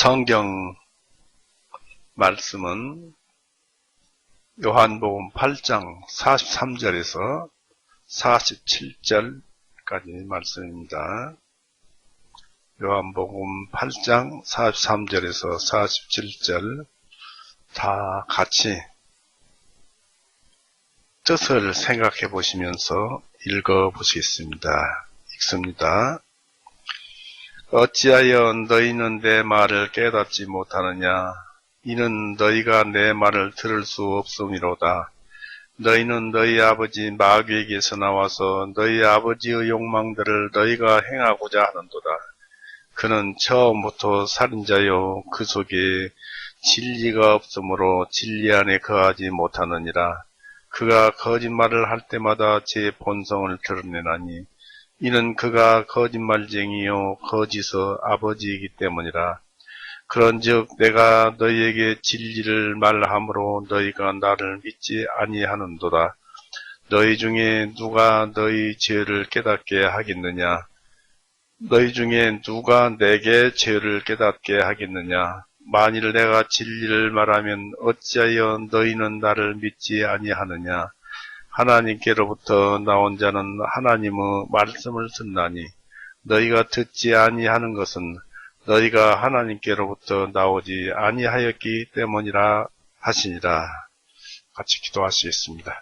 성경 말씀은 요한복음 8장 43절에서 47절까지 말씀입니다. 요한복음 8장 43절에서 47절 다 같이 뜻을 생각해 보시면서 읽어 보시겠습니다. 읽습니다. 어찌하여 너희는 내 말을 깨닫지 못하느냐? 이는 너희가 내 말을 들을 수 없음이로다. 너희는 너희 아버지 마귀에게서 나와서 너희 아버지의 욕망들을 너희가 행하고자 하는도다. 그는 처음부터 살인자요, 그 속에 진리가 없으므로 진리 안에 거하지 못하느니라. 그가 거짓말을 할 때마다 제 본성을 드러내나니 이는 그가 거짓말쟁이요 거짓의 아버지이기 때문이라. 그런즉 내가 너희에게 진리를 말함으로 너희가 나를 믿지 아니하는도다. 너희 중에 누가 너희 죄를 깨닫게 하겠느냐? 너희 중에 누가 내게 죄를 깨닫게 하겠느냐? 만일 내가 진리를 말하면 어찌하여 너희는 나를 믿지 아니하느냐? 하나님께로부터 나온 자는 하나님의 말씀을 듣나니 너희가 듣지 아니하는 것은 너희가 하나님께로부터 나오지 아니하였기 때문이라 하시니라. 같이 기도하시겠습니다.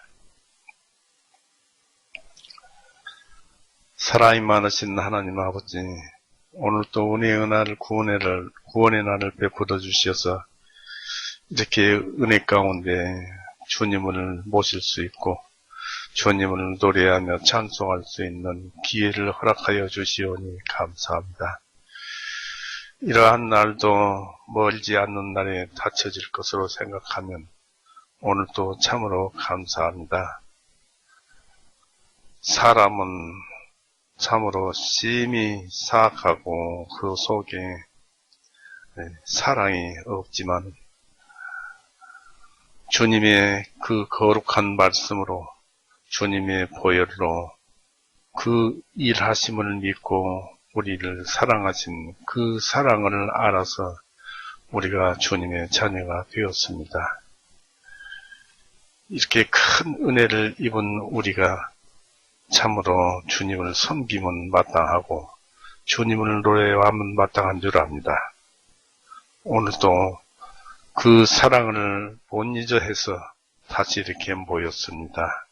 사랑이 많으신 하나님 아버지, 오늘도 은혜의 날, 구원의 날을 베풀어 주셔서 이렇게 은혜 가운데 주님을 모실 수 있고 주님을 노래하며 찬송할 수 있는 기회를 허락하여 주시오니 감사합니다. 이러한 날도 멀지 않는 날에 닥쳐질 것으로 생각하면 오늘도 참으로 감사합니다. 사람은 참으로 심히 사악하고 그 속에 사랑이 없지만 주님의 그 거룩한 말씀으로 주님의 보혈로 그 일하심을 믿고 우리를 사랑하신 그 사랑을 알아서 우리가 주님의 자녀가 되었습니다. 이렇게 큰 은혜를 입은 우리가 참으로 주님을 섬기면 마땅하고 주님을 노래하면 마땅한 줄 압니다. 오늘도 그 사랑을 못 잊어 해서 다시 이렇게 모였습니다.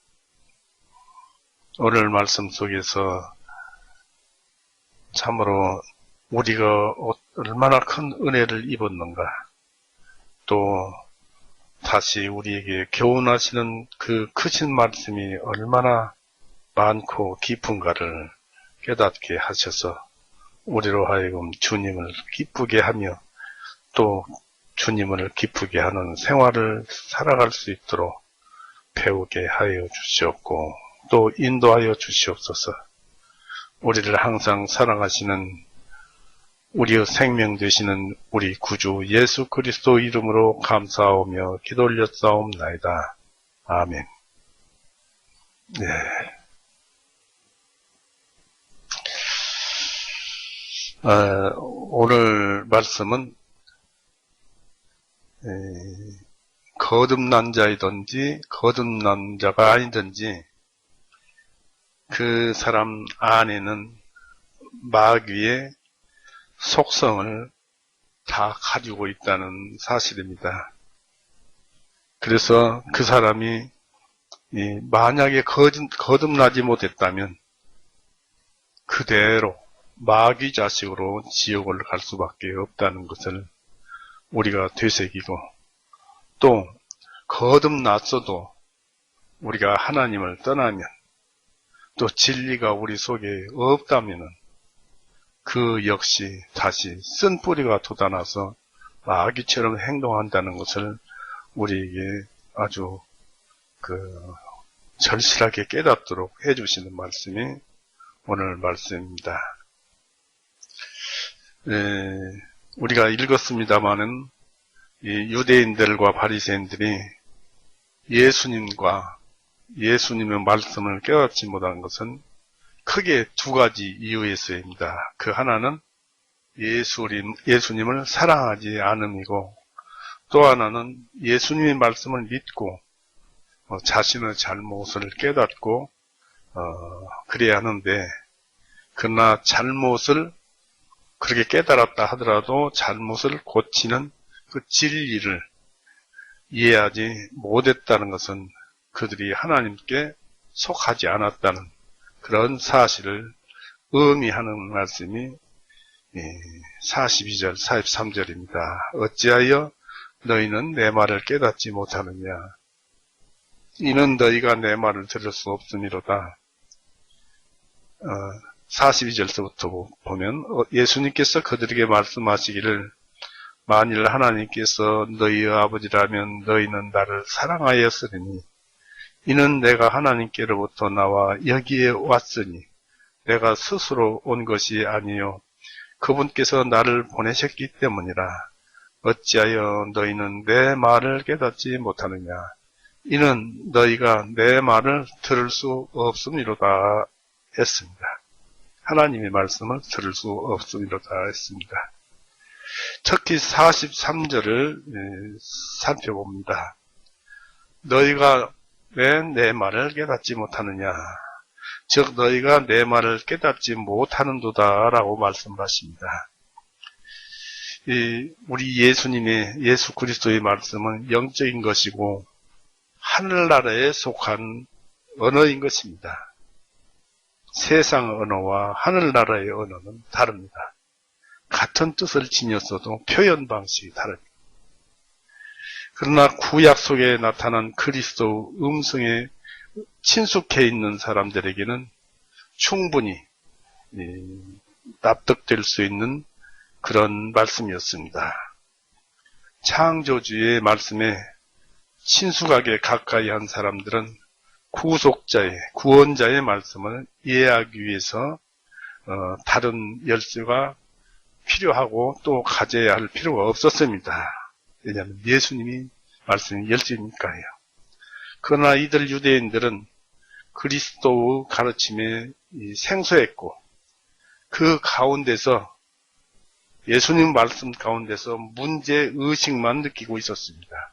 오늘 말씀 속에서 참으로 우리가 얼마나 큰 은혜를 입었는가, 또 다시 우리에게 교훈하시는 그 크신 말씀이 얼마나 많고 깊은가를 깨닫게 하셔서 우리로 하여금 주님을 기쁘게 하며 또 주님을 기쁘게 하는 생활을 살아갈 수 있도록 배우게 하여 주시옵고 또 인도하여 주시옵소서. 우리를 항상 사랑하시는 우리의 생명 되시는 우리 구주 예수 그리스도 이름으로 감사하오며 기도 올렸사옵나이다. 아멘. 네. 오늘 말씀은 거듭난 자이든지 거듭난 자가 아니든지 그 사람 안에는 마귀의 속성을 다 가지고 있다는 사실입니다. 그래서 그 사람이 만약에 거듭나지 못했다면 그대로 마귀 자식으로 지옥을 갈 수밖에 없다는 것을 우리가 되새기고 또 거듭났어도 우리가 하나님을 떠나면 또 진리가 우리 속에 없다면 그 역시 다시 쓴 뿌리가 돋아나서 마귀처럼 행동한다는 것을 우리에게 아주 절실하게 깨닫도록 해주시는 말씀이 오늘 말씀입니다. 우리가 읽었습니다마는 이 유대인들과 바리새인들이 예수님의 말씀을 깨닫지 못한 것은 크게 두 가지 이유에서입니다. 그 하나는 예수님을 사랑하지 않음이고, 또 하나는 예수님의 말씀을 믿고 자신의 잘못을 깨닫고 그래야 하는데, 그러나 잘못을 그렇게 깨달았다 하더라도 잘못을 고치는 그 진리를 이해하지 못했다는 것은 그들이 하나님께 속하지 않았다는 그런 사실을 의미하는 말씀이 42절, 43절입니다. 어찌하여 너희는 내 말을 깨닫지 못하느냐? 이는 너희가 내 말을 들을 수 없음이로다. 42절서부터 보면 예수님께서 그들에게 말씀하시기를, 만일 하나님께서 너희의 아버지라면 너희는 나를 사랑하였으리니, 이는 내가 하나님께로부터 나와 여기에 왔으니 내가 스스로 온 것이 아니요 그분께서 나를 보내셨기 때문이라. 어찌하여 너희는 내 말을 깨닫지 못하느냐? 이는 너희가 내 말을 들을 수 없음이로다 했습니다. 하나님의 말씀을 들을 수 없음이로다 했습니다. 특히 43절을 살펴봅니다. 너희가 왜 내 말을 깨닫지 못하느냐? 즉 너희가 내 말을 깨닫지 못하는도다 라고 말씀하십니다. 우리 예수 그리스도의 말씀은 영적인 것이고 하늘나라에 속한 언어인 것입니다. 세상 언어와 하늘나라의 언어는 다릅니다. 같은 뜻을 지녔어도 표현 방식이 다릅니다. 그러나 구약 속에 나타난 그리스도 음성에 친숙해 있는 사람들에게는 충분히 납득될 수 있는 그런 말씀이었습니다. 창조주의 말씀에 친숙하게 가까이 한 사람들은 구원자의 말씀을 이해하기 위해서 다른 열쇠가 필요하고 또 가져야 할 필요가 없었습니다. 왜냐하면 예수님이 말씀이 열쇠니까요. 그러나 이들 유대인들은 그리스도의 가르침에 생소했고, 그 가운데서 예수님 말씀 가운데서 문제의식만 느끼고 있었습니다.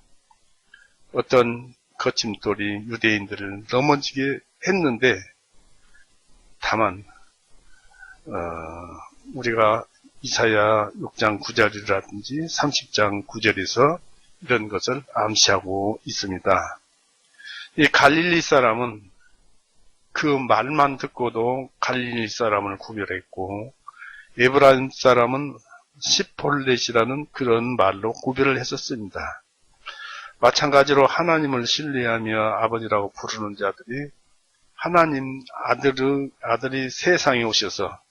어떤 거침돌이 유대인들을 넘어지게 했는데, 다만 우리가 이사야 6장 9절이라든지 30장 9절에서 이런 것을 암시하고 있습니다. 이 갈릴리 사람은 그 말만 듣고도 갈릴리 사람을 구별했고, 에브라임 사람은 시폴렛이라는 그런 말로 구별을 했었습니다. 마찬가지로 하나님을 신뢰하며 아버지라고 부르는 자들이 하나님 아들이 세상에 오셔서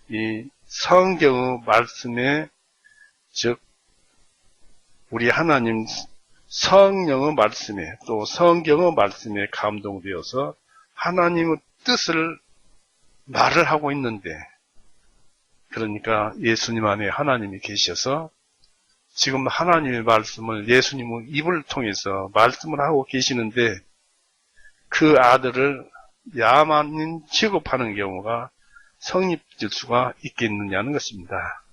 이 성경의 말씀에, 즉 우리 하나님 성령의 말씀에, 또 성경의 말씀에 감동되어서 하나님의 뜻을 말을 하고 있는데, 그러니까 예수님 안에 하나님이 계셔서 지금 하나님의 말씀을 예수님의 입을 통해서 말씀을 하고 계시는데, 그 아들을 야만인 취급하는 경우가 성립될 수가 있겠느냐는 것입니다.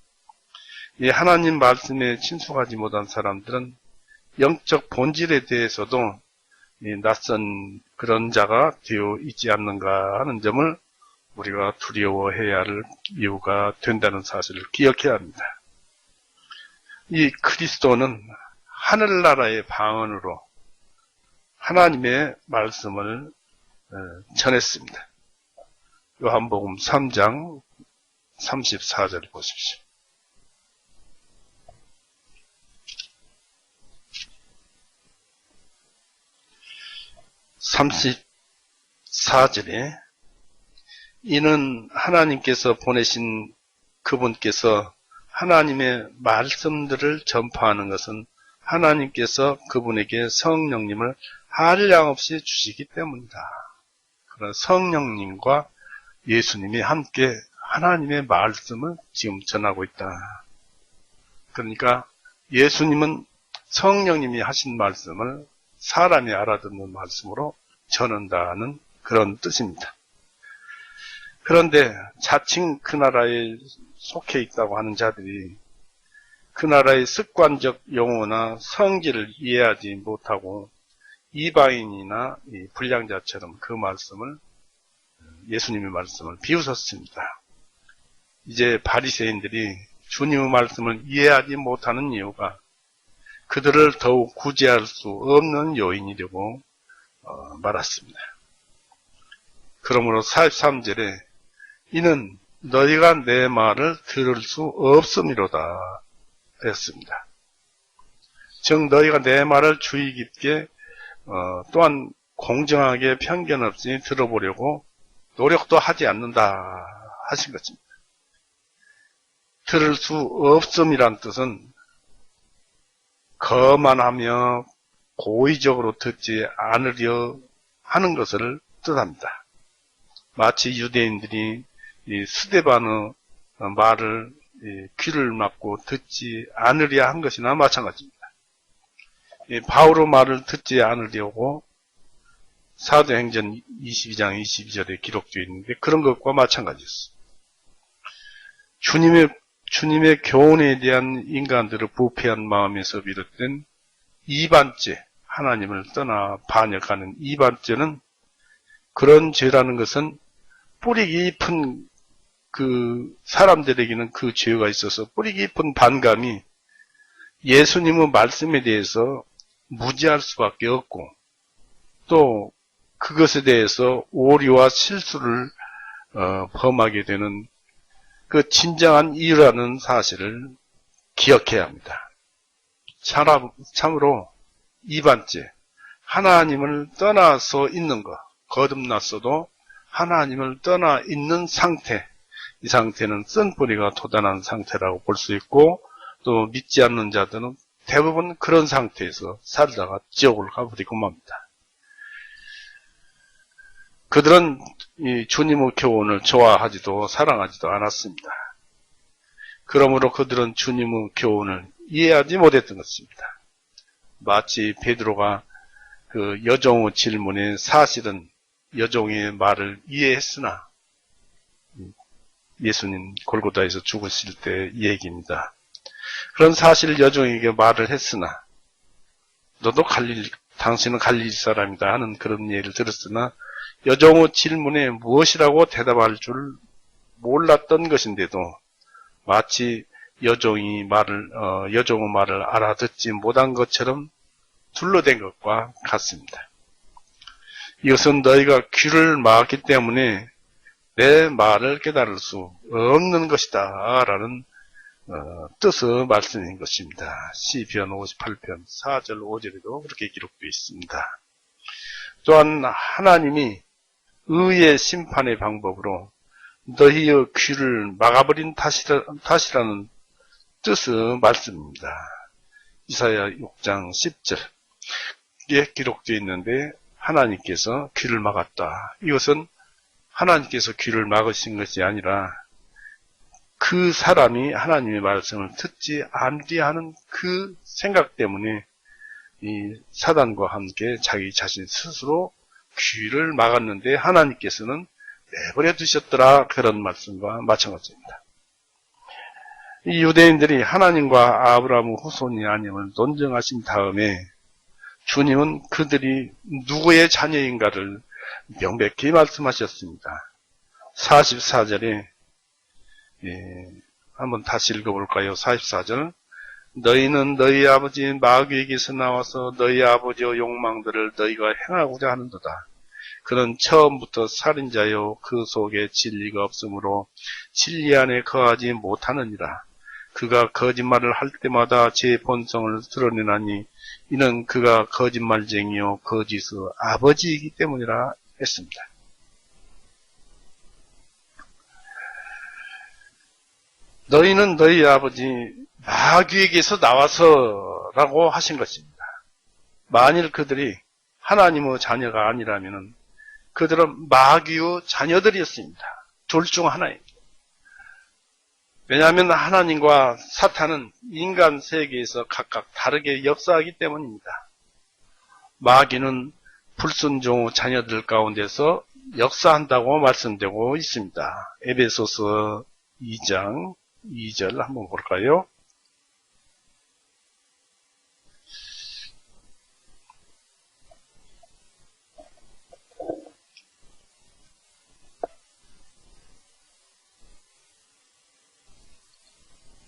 이 하나님 말씀에 친숙하지 못한 사람들은 영적 본질에 대해서도 낯선 그런 자가 되어 있지 않는가 하는 점을 우리가 두려워해야 할 이유가 된다는 사실을 기억해야 합니다. 이 그리스도는 하늘나라의 방언으로 하나님의 말씀을 전했습니다. 요한복음 3장 34절 보십시오. 34절에 이는 하나님께서 보내신 그분께서 하나님의 말씀들을 전파하는 것은 하나님께서 그분에게 성령님을 한량없이 주시기 때문이다. 그런 성령님과 예수님이 함께 하나님의 말씀을 지금 전하고 있다. 그러니까 예수님은 성령님이 하신 말씀을 사람이 알아듣는 말씀으로 전한다는 그런 뜻입니다. 그런데 자칭 그 나라의 속해 있다고 하는 자들이 그 나라의 습관적 용어나 성질을 이해하지 못하고 이방인이나 불량자처럼 그 말씀을, 예수님의 말씀을 비웃었습니다. 이제 바리새인들이 주님의 말씀을 이해하지 못하는 이유가 그들을 더욱 구제할 수 없는 요인이 되고 말았습니다. 그러므로 43절에 이는 너희가 내 말을 들을 수 없음이로다 했습니다. 즉 너희가 내 말을 주의 깊게 또한 공정하게 편견 없이 들어보려고 노력도 하지 않는다 하신 것입니다. 들을 수 없음이란 뜻은 거만하며 고의적으로 듣지 않으려 하는 것을 뜻합니다. 마치 유대인들이 이 스데반의 말을 귀를 막고 듣지 않으려 한 것이나 마찬가지입니다. 바울의 말을 듣지 않으려고 사도행전 22장 22절에 기록되어 있는데 그런 것과 마찬가지였습니다. 주님의 교훈에 대한 인간들의 부패한 마음에서 비롯된 이반죄, 하나님을 떠나 반역하는 이반죄는 그런 죄라는 것은 뿌리 깊은 그 사람들에게는 그 죄가 있어서 뿌리 깊은 반감이 예수님의 말씀에 대해서 무지할 수밖에 없고 또 그것에 대해서 오류와 실수를 범하게 되는 그 진정한 이유라는 사실을 기억해야 합니다. 참으로 이반죄, 하나님을 떠나서 있는 것, 거듭났어도 하나님을 떠나 있는 상태, 이 상태는 쓴뿌리가 돋아난 상태라고 볼 수 있고 또 믿지 않는 자들은 대부분 그런 상태에서 살다가 지옥을 가버리고 맙니다. 그들은 이 주님의 교훈을 좋아하지도 사랑하지도 않았습니다. 그러므로 그들은 주님의 교훈을 이해하지 못했던 것입니다. 마치 베드로가 그 여종의 질문에 사실은 여종의 말을 이해했으나 예수님 골고다에서 죽으실 때 얘기입니다. 그런 사실 여종에게 말을 했으나 너도 당신은 갈릴리 사람이다 하는 그런 예를 들었으나 여종의 질문에 무엇이라고 대답할 줄 몰랐던 것인데도 마치 여종의 말을 알아듣지 못한 것처럼 둘러댄 것과 같습니다. 이것은 너희가 귀를 막았기 때문에 내 말을 깨달을 수 없는 것이다 라는 뜻의 말씀인 것입니다. 시편 58편 4절 5절에도 그렇게 기록되어 있습니다. 또한 하나님이 의의 심판의 방법으로 너희의 귀를 막아버린 탓이라는 뜻의 말씀입니다. 이사야 6장 10절에 기록되어 있는데 하나님께서 귀를 막았다. 이것은 하나님께서 귀를 막으신 것이 아니라 그 사람이 하나님의 말씀을 듣지 않으려 하는 그 생각 때문에 이 사단과 함께 자기 자신 스스로 귀를 막았는데 하나님께서는 내버려 두셨더라. 그런 말씀과 마찬가지입니다. 이 유대인들이 하나님과 아브라함의 후손이 아님을 논증하신 다음에 주님은 그들이 누구의 자녀인가를 명백히 말씀하셨습니다. 44절에 한번 다시 읽어볼까요? 44절 너희는 너희 아버지 마귀에게서 나와서 너희 아버지의 욕망들을 너희가 행하고자 하는도다. 그는 처음부터 살인자요 그 속에 진리가 없으므로 진리 안에 거하지 못하느니라. 그가 거짓말을 할 때마다 제 본성을 드러내나니 이는 그가 거짓말쟁이요 거짓의 아버지이기 때문이라 했습니다. 너희는 너희 아버지 마귀에게서 나와서 라고 하신 것입니다. 만일 그들이 하나님의 자녀가 아니라면 그들은 마귀의 자녀들이었습니다. 둘 중 하나입니다. 왜냐하면 하나님과 사탄은 인간 세계에서 각각 다르게 역사하기 때문입니다. 마귀는 불순종의 자녀들 가운데서 역사한다고 말씀되고 있습니다. 에베소서 2장 2절 한번 볼까요?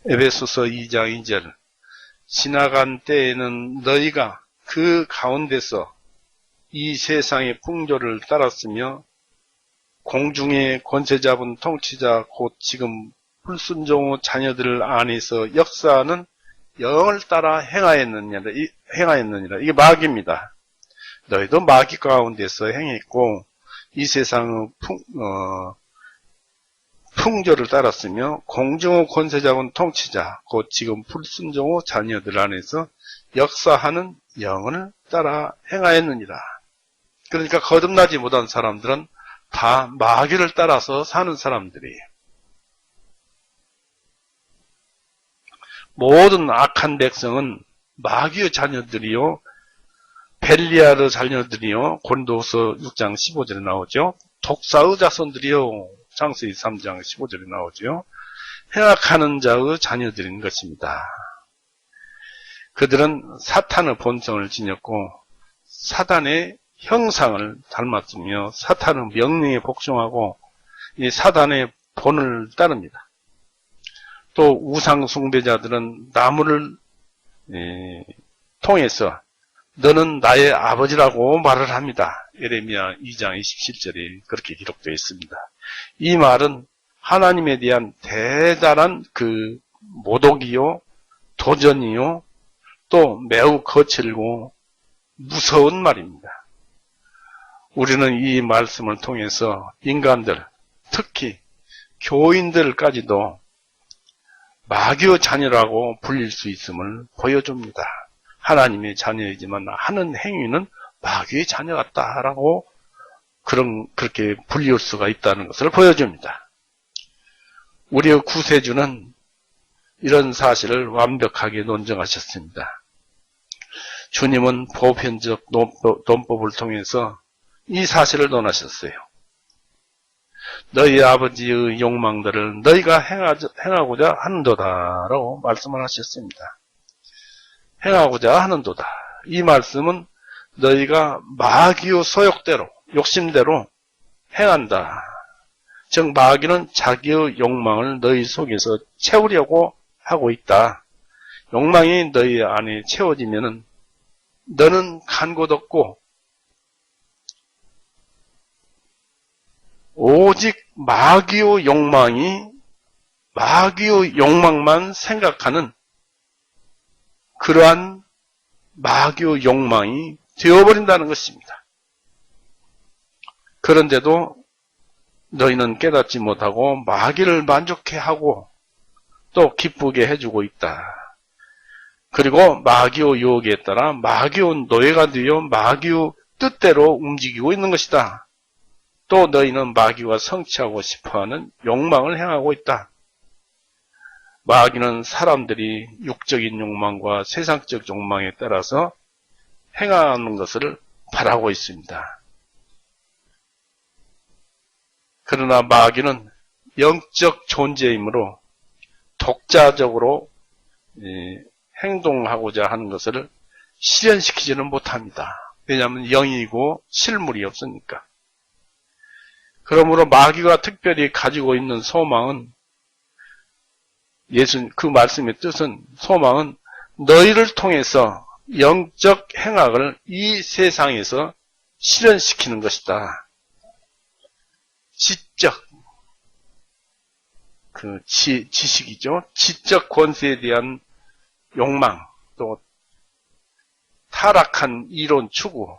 에베소서 2장 2절. 지나간 때에는 너희가 그 가운데서 이 세상의 풍조를 따랐으며 공중의 권세 잡은 통치자 곧 지금 불순종의 자녀들 안에서 역사하는 영을 따라 행하였느니라. 이게 마귀입니다. 너희도 마귀 가운데서 행했고 이 세상의 풍조를 따랐으며 공중의 권세 잡은 통치자 곧 지금 불순종의 자녀들 안에서 역사하는 영을 따라 행하였느니라. 그러니까 거듭나지 못한 사람들은 다 마귀를 따라서 사는 사람들이에요. 모든 악한 백성은 마귀의 자녀들이요, 벨리알의 자녀들이요, 고린도후서 6장 15절에 나오죠. 독사의 자손들이요, 창세기 3장 15절에 나오죠. 행악하는 자의 자녀들인 것입니다. 그들은 사탄의 본성을 지녔고 사단의 형상을 닮았으며 사탄의 명령에 복종하고 이 사단의 본을 따릅니다. 또 우상 숭배자들은 나무를 통해서 너는 나의 아버지라고 말을 합니다. 예레미야 2장 27절에 그렇게 기록되어 있습니다. 이 말은 하나님에 대한 대단한 그 모독이요, 도전이요, 또 매우 거칠고 무서운 말입니다. 우리는 이 말씀을 통해서 인간들, 특히 교인들까지도 마귀의 자녀라고 불릴 수 있음을 보여줍니다. 하나님의 자녀이지만 하는 행위는 마귀의 자녀 같다라고 그렇게 불릴 수가 있다는 것을 보여줍니다. 우리의 구세주는 이런 사실을 완벽하게 논증하셨습니다. 주님은 보편적 논법을 통해서 이 사실을 논하셨어요. 너희 아버지의 욕망들을 너희가 행하고자 하는도다라고 말씀을 하셨습니다. 행하고자 하는도다. 이 말씀은 너희가 마귀의 소욕대로, 욕심대로 행한다. 즉 마귀는 자기의 욕망을 너희 속에서 채우려고 하고 있다. 욕망이 너희 안에 채워지면은 너는 간 곳 없고 오직 마귀의 욕망만 생각하는 그러한 마귀의 욕망이 되어버린다는 것입니다. 그런데도 너희는 깨닫지 못하고 마귀를 만족해 하고 또 기쁘게 해주고 있다. 그리고 마귀의 유혹에 따라 마귀의 노예가 되어 마귀의 뜻대로 움직이고 있는 것이다. 또 너희는 마귀와 성취하고 싶어하는 욕망을 행하고 있다. 마귀는 사람들이 육적인 욕망과 세상적 욕망에 따라서 행하는 것을 바라고 있습니다. 그러나 마귀는 영적 존재이므로 독자적으로 행동하고자 하는 것을 실현시키지는 못합니다. 왜냐하면 영이고 실물이 없으니까. 그러므로 마귀가 특별히 가지고 있는 소망은 그 말씀의 뜻은 소망은 너희를 통해서 영적 행악을 이 세상에서 실현시키는 것이다. 지적, 지식이죠. 지적 권세에 대한 욕망, 또 타락한 이론 추구,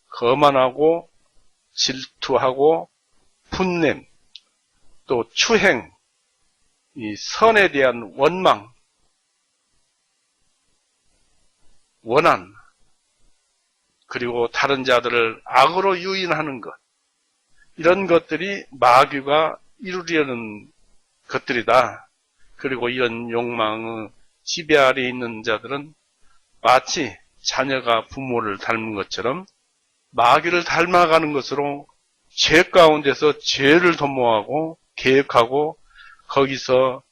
거만하고 질투하고 분냄, 또 추행, 이 선에 대한 원망, 원한, 그리고 다른 자들을 악으로 유인하는 것, 이런 것들이 마귀가 이루려는 것들이다. 그리고 이런 욕망의 지배 아래에 있는 자들은 마치 자녀가 부모를 닮은 것처럼 마귀를 닮아가는 것으로 죄 가운데서 죄를 도모하고 계획하고 거기서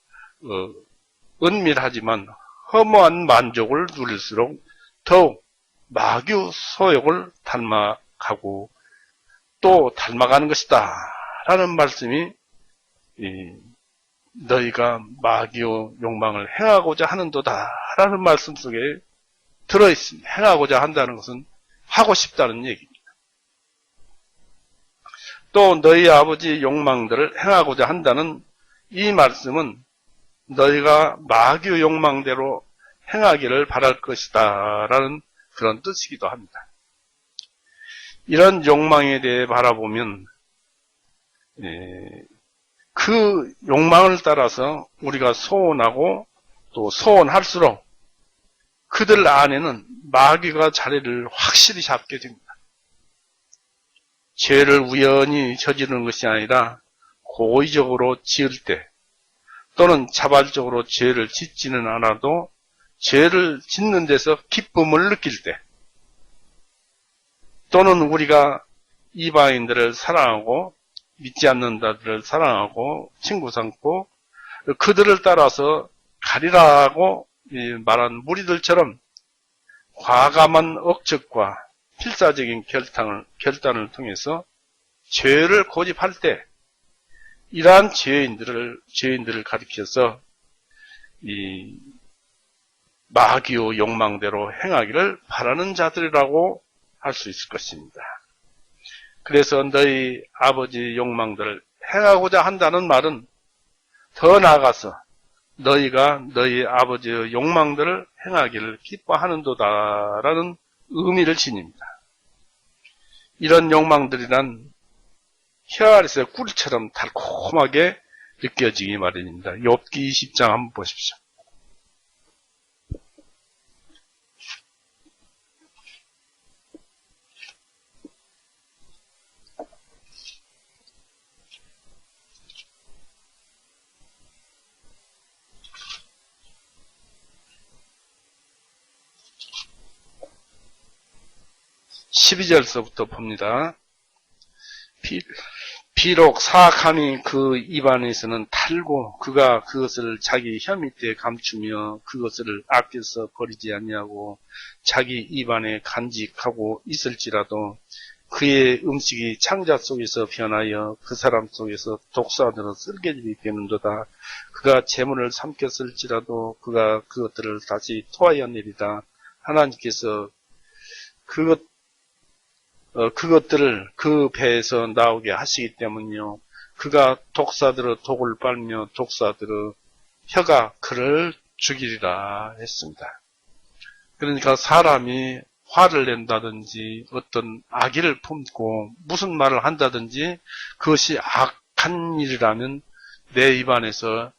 은밀하지만 허무한 만족을 누릴수록 더욱 마귀의 소욕을 닮아가고 또 닮아가는 것이다 라는 말씀이 너희가 마귀의 욕망을 행하고자 하는도다 라는 말씀 속에 들어있습니다. 행하고자 한다는 것은 하고 싶다는 얘기입니다. 또 너희 아버지의 욕망들을 행하고자 한다는 이 말씀은 너희가 마귀의 욕망대로 행하기를 바랄 것이다 라는 그런 뜻이기도 합니다. 이런 욕망에 대해 바라보면 그 욕망을 따라서 우리가 소원하고 또 소원할수록 그들 안에는 마귀가 자리를 확실히 잡게 됩니다. 죄를 우연히 저지르는 것이 아니라 고의적으로 지을 때 또는 자발적으로 죄를 짓지는 않아도 죄를 짓는 데서 기쁨을 느낄 때 또는 우리가 이방인들을 사랑하고 믿지 않는 자들을 사랑하고 친구 삼고 그들을 따라서 가리라고 말한 무리들처럼 과감한 억측과 필사적인 결단을 통해서 죄를 고집할 때 이러한 죄인들을 가리켜서 이 마귀의 욕망대로 행하기를 바라는 자들이라고 할 수 있을 것입니다. 그래서 너희 아버지의 욕망들을 행하고자 한다는 말은 더 나아가서 너희가 너희 아버지의 욕망들을 행하기를 기뻐하는도다라는 의미를 지닙니다. 이런 욕망들이란 혀 아래서 꿀처럼 달콤하게 느껴지기 마련입니다. 욥기 20장 한번 보십시오. 12절서부터 봅니다. 비록 사악함이 그 입안에서는 탈고 그가 그것을 자기 혀 밑에 감추며 그것을 아껴서 버리지 아니하고 자기 입안에 간직하고 있을지라도 그의 음식이 창자 속에서 변하여 그 사람 속에서 독사들어 쓸개질이 되는도다. 그가 재물을 삼켰을지라도 그가 그것들을 다시 토하였느리라. 하나님께서 그것들을 그 배에서 나오게 하시기 때문이요. 그가 독사들의 독을 빨며 독사들의 혀가 그를 죽이리라 했습니다. 그러니까 사람이 화를 낸다든지 어떤 악의를 품고 무슨 말을 한다든지 그것이 악한 일이라면 내 입안에서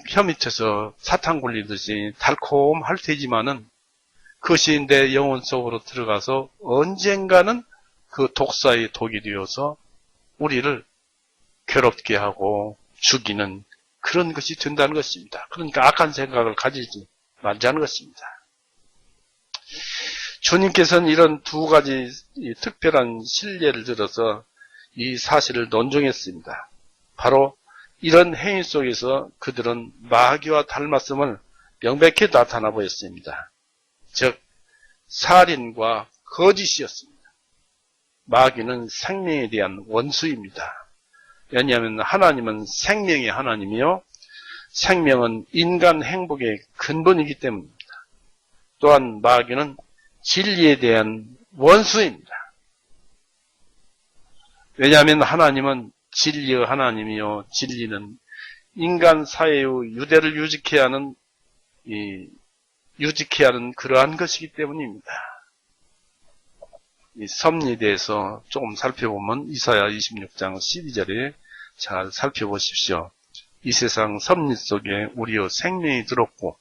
혀 밑에서 사탕 굴리듯이 달콤할 테지만은 그것이 내 영혼 속으로 들어가서 언젠가는 그 독사의 독이 되어서 우리를 괴롭게 하고 죽이는 그런 것이 된다는 것입니다. 그러니까 악한 생각을 가지지 말자는 것입니다. 주님께서는 이런 두 가지 특별한 실례를 들어서 이 사실을 논증했습니다. 바로 이런 행위 속에서 그들은 마귀와 닮았음을 명백히 나타나 보였습니다. 즉 살인과 거짓이었습니다. 마귀는 생명에 대한 원수입니다. 왜냐하면 하나님은 생명의 하나님이요 생명은 인간 행복의 근본이기 때문입니다. 또한 마귀는 진리에 대한 원수입니다. 왜냐하면 하나님은 진리의 하나님이요 진리는 인간 사회의 유대를 유지케 하는 그러한 것이기 때문입니다. 이 섭리에 대해서 조금 살펴보면 이사야 26장 12절에 잘 살펴보십시오. 이 세상 섭리 속에 우리의 생명이 들었고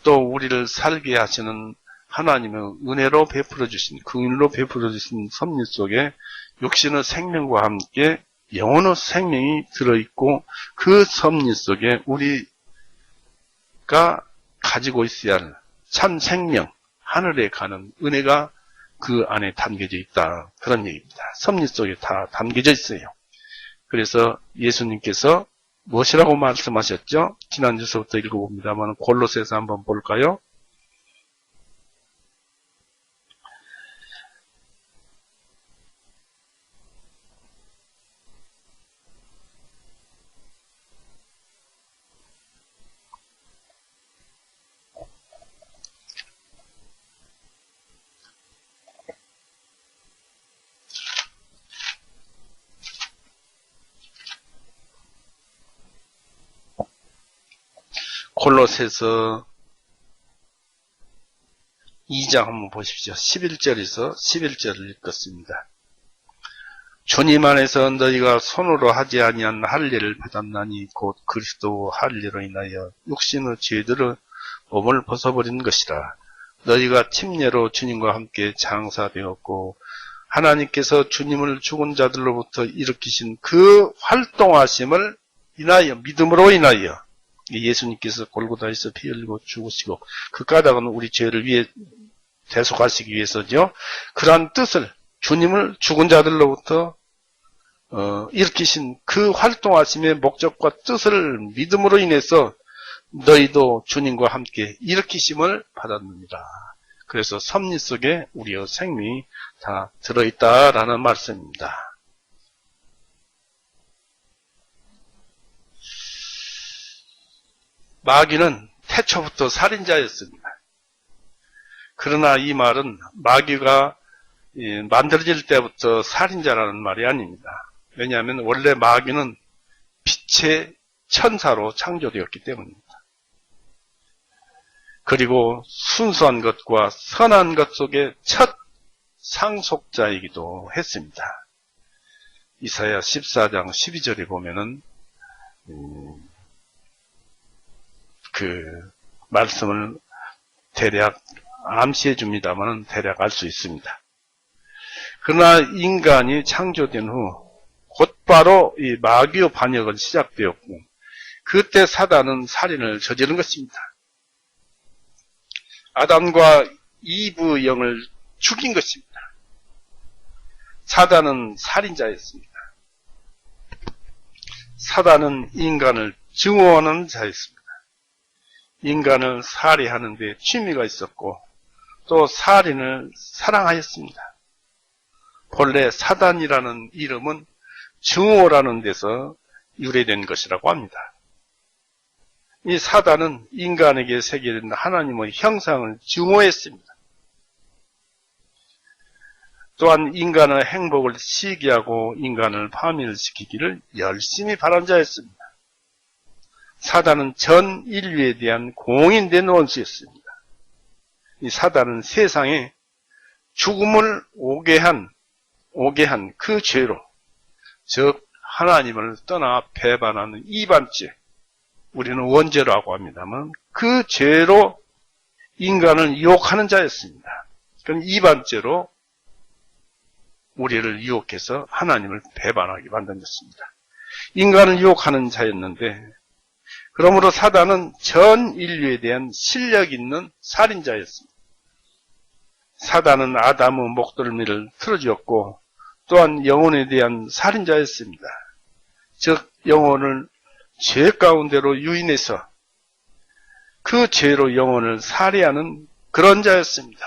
또 우리를 살게 하시는 하나님의 은혜로 베풀어 주신 긍휼로 베풀어 주신 섭리 속에 육신의 생명과 함께 영혼의 생명이 들어있고 그 섭리 속에 우리가 가지고 있어야 할 참 생명, 하늘에 가는 은혜가 그 안에 담겨져 있다. 그런 얘기입니다. 섭리 속에 다 담겨져 있어요. 그래서 예수님께서 무엇이라고 말씀하셨죠? 지난주서부터 읽어봅니다만 골로새서 한번 볼까요? 골로새서 2장 한번 보십시오. 11절에서 11절을 읽겠습니다. 주님 안에서 너희가 손으로 하지 아니한 할례를 받았나니 곧 그리스도 할례로 인하여 육신의 죄들의 몸을 벗어버린 것이라. 너희가 침례로 주님과 함께 장사되었고 하나님께서 주님을 죽은 자들로부터 일으키신 그 활동하심을 인하여, 믿음으로 인하여 예수님께서 골고다에서 피 흘리고 죽으시고 그 까닭은 우리 죄를 위해 대속하시기 위해서죠. 그러한 뜻을, 주님을 죽은 자들로부터 일으키신 그 활동하심의 목적과 뜻을 믿음으로 인해서 너희도 주님과 함께 일으키심을 받았느니라. 그래서 섭리 속에 우리의 생명이 다 들어있다라는 말씀입니다. 마귀는 태초부터 살인자였습니다. 그러나 이 말은 마귀가 만들어질 때부터 살인자라는 말이 아닙니다. 왜냐하면 원래 마귀는 빛의 천사로 창조되었기 때문입니다. 그리고 순수한 것과 선한 것 속에 첫 상속자이기도 했습니다. 이사야 14장 12절에 보면은 그 말씀을 대략 암시해 줍니다만 대략 알 수 있습니다. 그러나 인간이 창조된 후 곧바로 이 마귀의 반역은 시작되었고 그때 사단은 살인을 저지른 것입니다. 아담과 이브 영을 죽인 것입니다. 사단은 살인자였습니다. 사단은 인간을 증오하는 자였습니다. 인간을 살해하는 데 취미가 있었고 또 살인을 사랑하였습니다. 본래 사단이라는 이름은 증오라는 데서 유래된 것이라고 합니다. 이 사단은 인간에게 새겨진 하나님의 형상을 증오했습니다. 또한 인간의 행복을 시기하고 인간을 파멸시키기를 열심히 바란 자였습니다. 사단은 전 인류에 대한 공인된 원수였습니다. 이 사단은 세상에 죽음을 오게 한 그 죄로, 즉 하나님을 떠나 배반하는 이반죄, 우리는 원죄라고 합니다만 그 죄로 인간을 유혹하는 자였습니다. 그럼 이반죄로 우리를 유혹해서 하나님을 배반하게 만든 것입니다. 인간을 유혹하는 자였는데 그러므로 사단은 전 인류에 대한 실력 있는 살인자였습니다. 사단은 아담의 목덜미를 틀어주었고 또한 영혼에 대한 살인자였습니다. 즉 영혼을 죄 가운데로 유인해서 그 죄로 영혼을 살해하는 그런 자였습니다.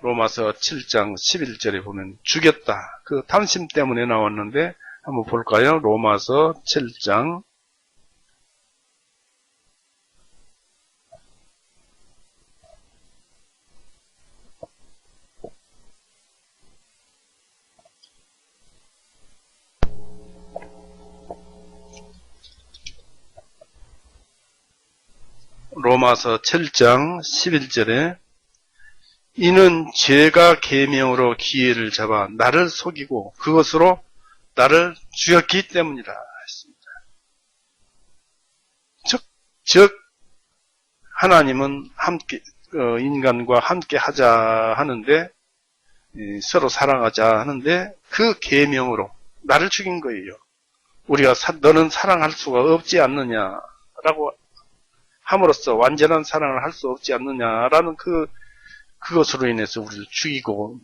로마서 7장 11절에 보면 죽였다. 그 탐심 때문에 나왔는데 한번 볼까요? 로마서 7장 로마서 7장 11절에 이는 죄가 계명으로 기회를 잡아 나를 속이고 그것으로 나를 죽였기 때문이라 했습니다. 즉 하나님은 함께 인간과 함께 하자 하는데 서로 사랑하자 하는데 그 계명으로 나를 죽인 거예요. 우리가 너는 사랑할 수가 없지 않느냐라고 함으로써 완전한 사랑을 할 수 없지 않느냐라는 그것으로 인해서 우리를 죽이고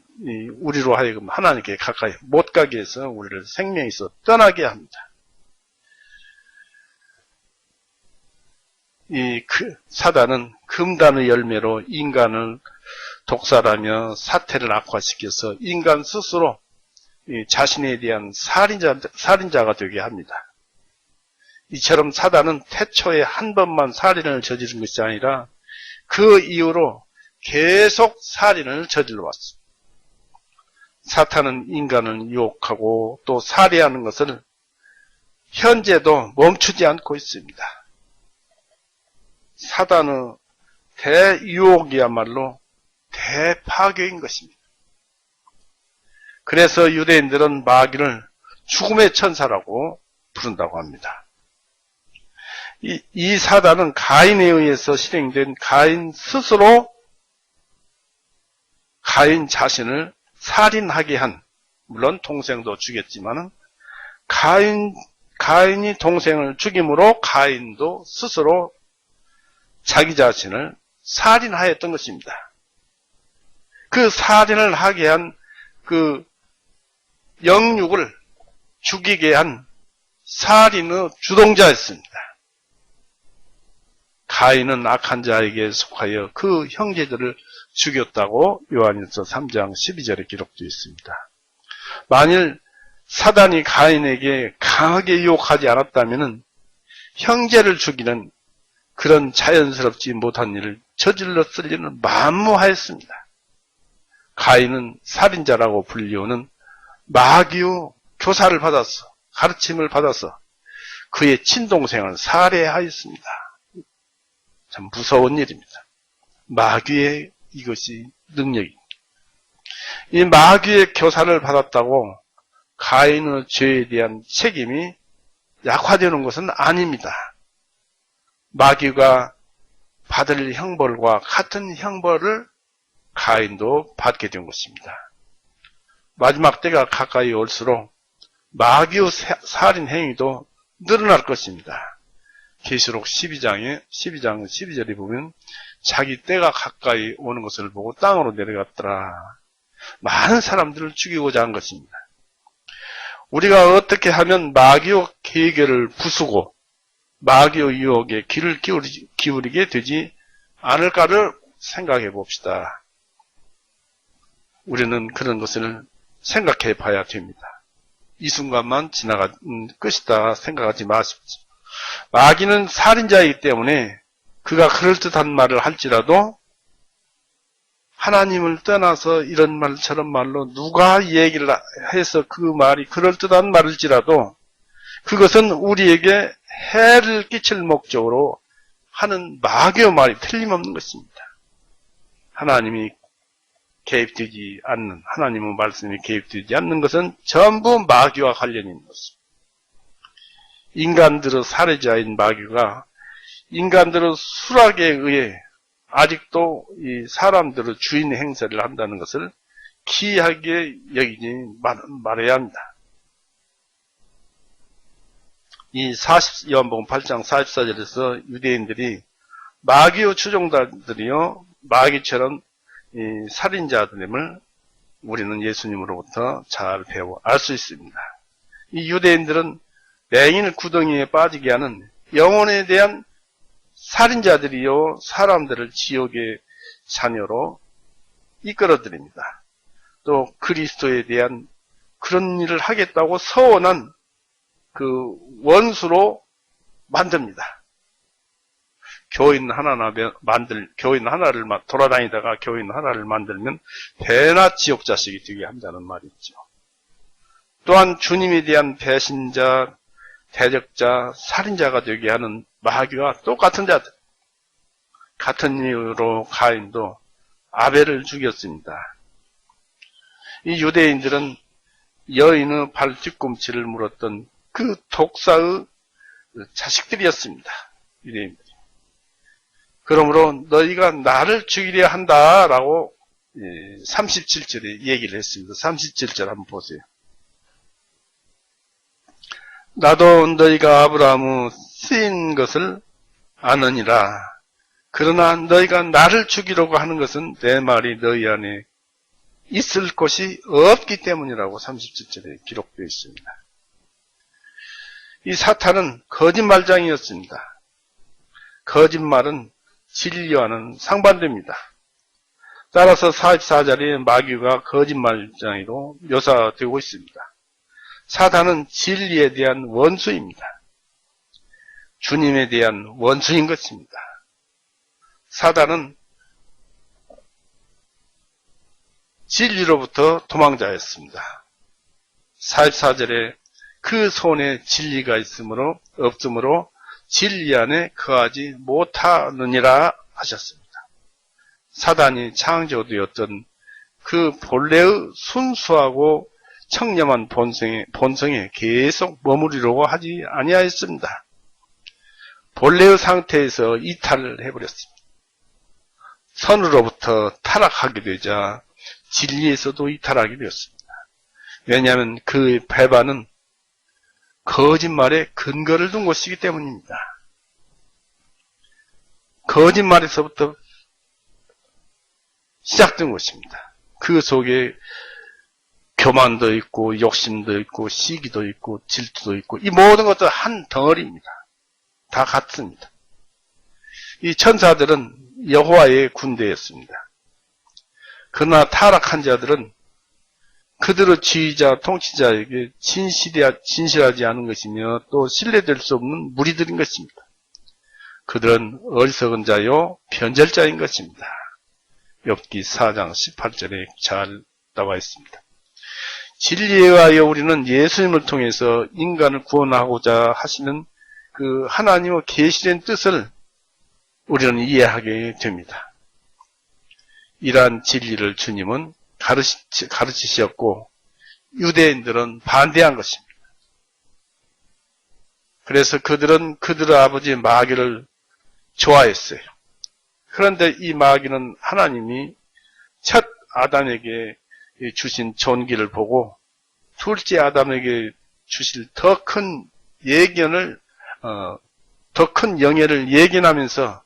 우리로 하여금 하나님께 가까이 못 가게 해서 우리를 생명에서 떠나게 합니다. 사단은 금단의 열매로 인간을 독살하며 사태를 악화시켜서 인간 스스로 자신에 대한 살인자가 되게 합니다. 이처럼 사단은 태초에 한 번만 살인을 저지른 것이 아니라 그 이후로 계속 살인을 저질러 왔습니다. 사탄은 인간을 유혹하고 또 살해하는 것을 현재도 멈추지 않고 있습니다. 사단의 대유혹이야말로 대파괴인 것입니다. 그래서 유대인들은 마귀를 죽음의 천사라고 부른다고 합니다. 이 사단은 가인에 의해서 실행된 가인 스스로 가인 자신을 살인하게 한, 물론 동생도 죽였지만은 가인이 동생을 죽임으로 가인도 스스로 자기 자신을 살인하였던 것입니다. 그 살인을 하게 한 그 영육을 죽이게 한 살인의 주동자였습니다. 가인은 악한 자에게 속하여 그 형제들을 죽였다고 요한일서 3장 12절에 기록되어 있습니다. 만일 사단이 가인에게 강하게 유혹하지 않았다면 형제를 죽이는 그런 자연스럽지 못한 일을 저질렀을 리는 만무하였습니다. 가인은 살인자라고 불리우는 마귀의 교사를 받아서, 가르침을 받아서 그의 친동생을 살해하였습니다. 참 무서운 일입니다. 마귀의 이것이 능력입니다. 이 마귀의 교사를 받았다고 가인의 죄에 대한 책임이 약화되는 것은 아닙니다. 마귀가 받을 형벌과 같은 형벌을 가인도 받게 된 것입니다. 마지막 때가 가까이 올수록 마귀의 살인 행위도 늘어날 것입니다. 계시록 12장 12절에 보면 자기 때가 가까이 오는 것을 보고 땅으로 내려갔더라. 많은 사람들을 죽이고자 한 것입니다. 우리가 어떻게 하면 마귀의 계계를 부수고 마귀의 유혹에 귀를 기울이게 되지 않을까를 생각해 봅시다. 우리는 그런 것을 생각해 봐야 됩니다. 이 순간만 지나간 끝이다 생각하지 마십시오. 마귀는 살인자이기 때문에 그가 그럴듯한 말을 할지라도 하나님을 떠나서 이런 말 저런 말로 누가 얘기를 해서 그 말이 그럴듯한 말일지라도 그것은 우리에게 해를 끼칠 목적으로 하는 마귀의 말이 틀림없는 것입니다. 하나님이 개입되지 않는, 하나님의 말씀이 개입되지 않는 것은 전부 마귀와 관련이 있는 것입니다. 인간들의 살해자인 마귀가 인간들의 수락에 의해 아직도 이 사람들의 주인 행세를 한다는 것을 기이하게 여기지 말아야 합니다. 요한복음 8장 44절에서 유대인들이 마귀의 추종자들이요 마귀처럼 이 살인자들임을 우리는 예수님으로부터 잘 배워 알 수 있습니다. 이 유대인들은 맹인 구덩이에 빠지게 하는 영혼에 대한 살인자들이요 사람들을 지옥의 자녀로 이끌어드립니다. 또 그리스도에 대한 그런 일을 하겠다고 서원한 그 원수로 만듭니다. 교인 하나를 돌아다니다가 교인 하나를 만들면 배나 지옥 자식이 되게 한다는 말이 있죠. 또한 주님에 대한 배신자, 대적자, 살인자가 되게 하는 마귀와 똑같은 자들. 같은 이유로 가인도 아벨을 죽였습니다. 이 유대인들은 여인의 발 뒤꿈치를 물었던 그 독사의 자식들이었습니다. 유대인들이. 그러므로 너희가 나를 죽이려 한다라고 37절에 얘기를 했습니다. 37절 한번 보세요. 나도 너희가 아브라함의 씨인 것을 아느니라. 그러나 너희가 나를 죽이려고 하는 것은 내 말이 너희 안에 있을 곳이 없기 때문이라고 37절에 기록되어 있습니다. 이 사탄은 거짓말장이었습니다. 거짓말은 진리와는 상반됩니다. 따라서 44절에 마귀가 거짓말장이로 묘사되고 있습니다. 사단은 진리에 대한 원수입니다. 주님에 대한 원수인 것입니다. 사단은 진리로부터 도망자였습니다. 44절에 그 손에 진리가 없으므로 진리 안에 거하지 못하느니라 하셨습니다. 사단이 창조되었던 그 본래의 순수하고 청렴한 본성에 계속 머무르려고 하지 아니하였습니다. 본래의 상태에서 이탈을 해버렸습니다. 선으로부터 타락하게 되자 진리에서도 이탈하게 되었습니다. 왜냐하면 그 배반은 거짓말에 근거를 둔 것이기 때문입니다. 거짓말에서부터 시작된 것입니다. 그 속에 교만도 있고 욕심도 있고 시기도 있고 질투도 있고 이 모든 것도 한 덩어리입니다. 다 같습니다. 이 천사들은 여호와의 군대였습니다. 그러나 타락한 자들은 그들의 지휘자, 통치자에게 진실하지 않은 것이며 또 신뢰될 수 없는 무리들인 것입니다. 그들은 어리석은 자요 변절자인 것입니다. 욥기 4장 18절에 잘 나와 있습니다. 진리에 의하여 우리는 예수님을 통해서 인간을 구원하고자 하시는 그 하나님의 계시된 뜻을 우리는 이해하게 됩니다. 이러한 진리를 주님은 가르치셨고 유대인들은 반대한 것입니다. 그래서 그들은 그들의 아버지 마귀를 좋아했어요. 그런데 이 마귀는 하나님이 첫 아담에게 주신 존귀를 보고 둘째 아담에게 주실 더 큰 예견을 더 큰 영예를 예견하면서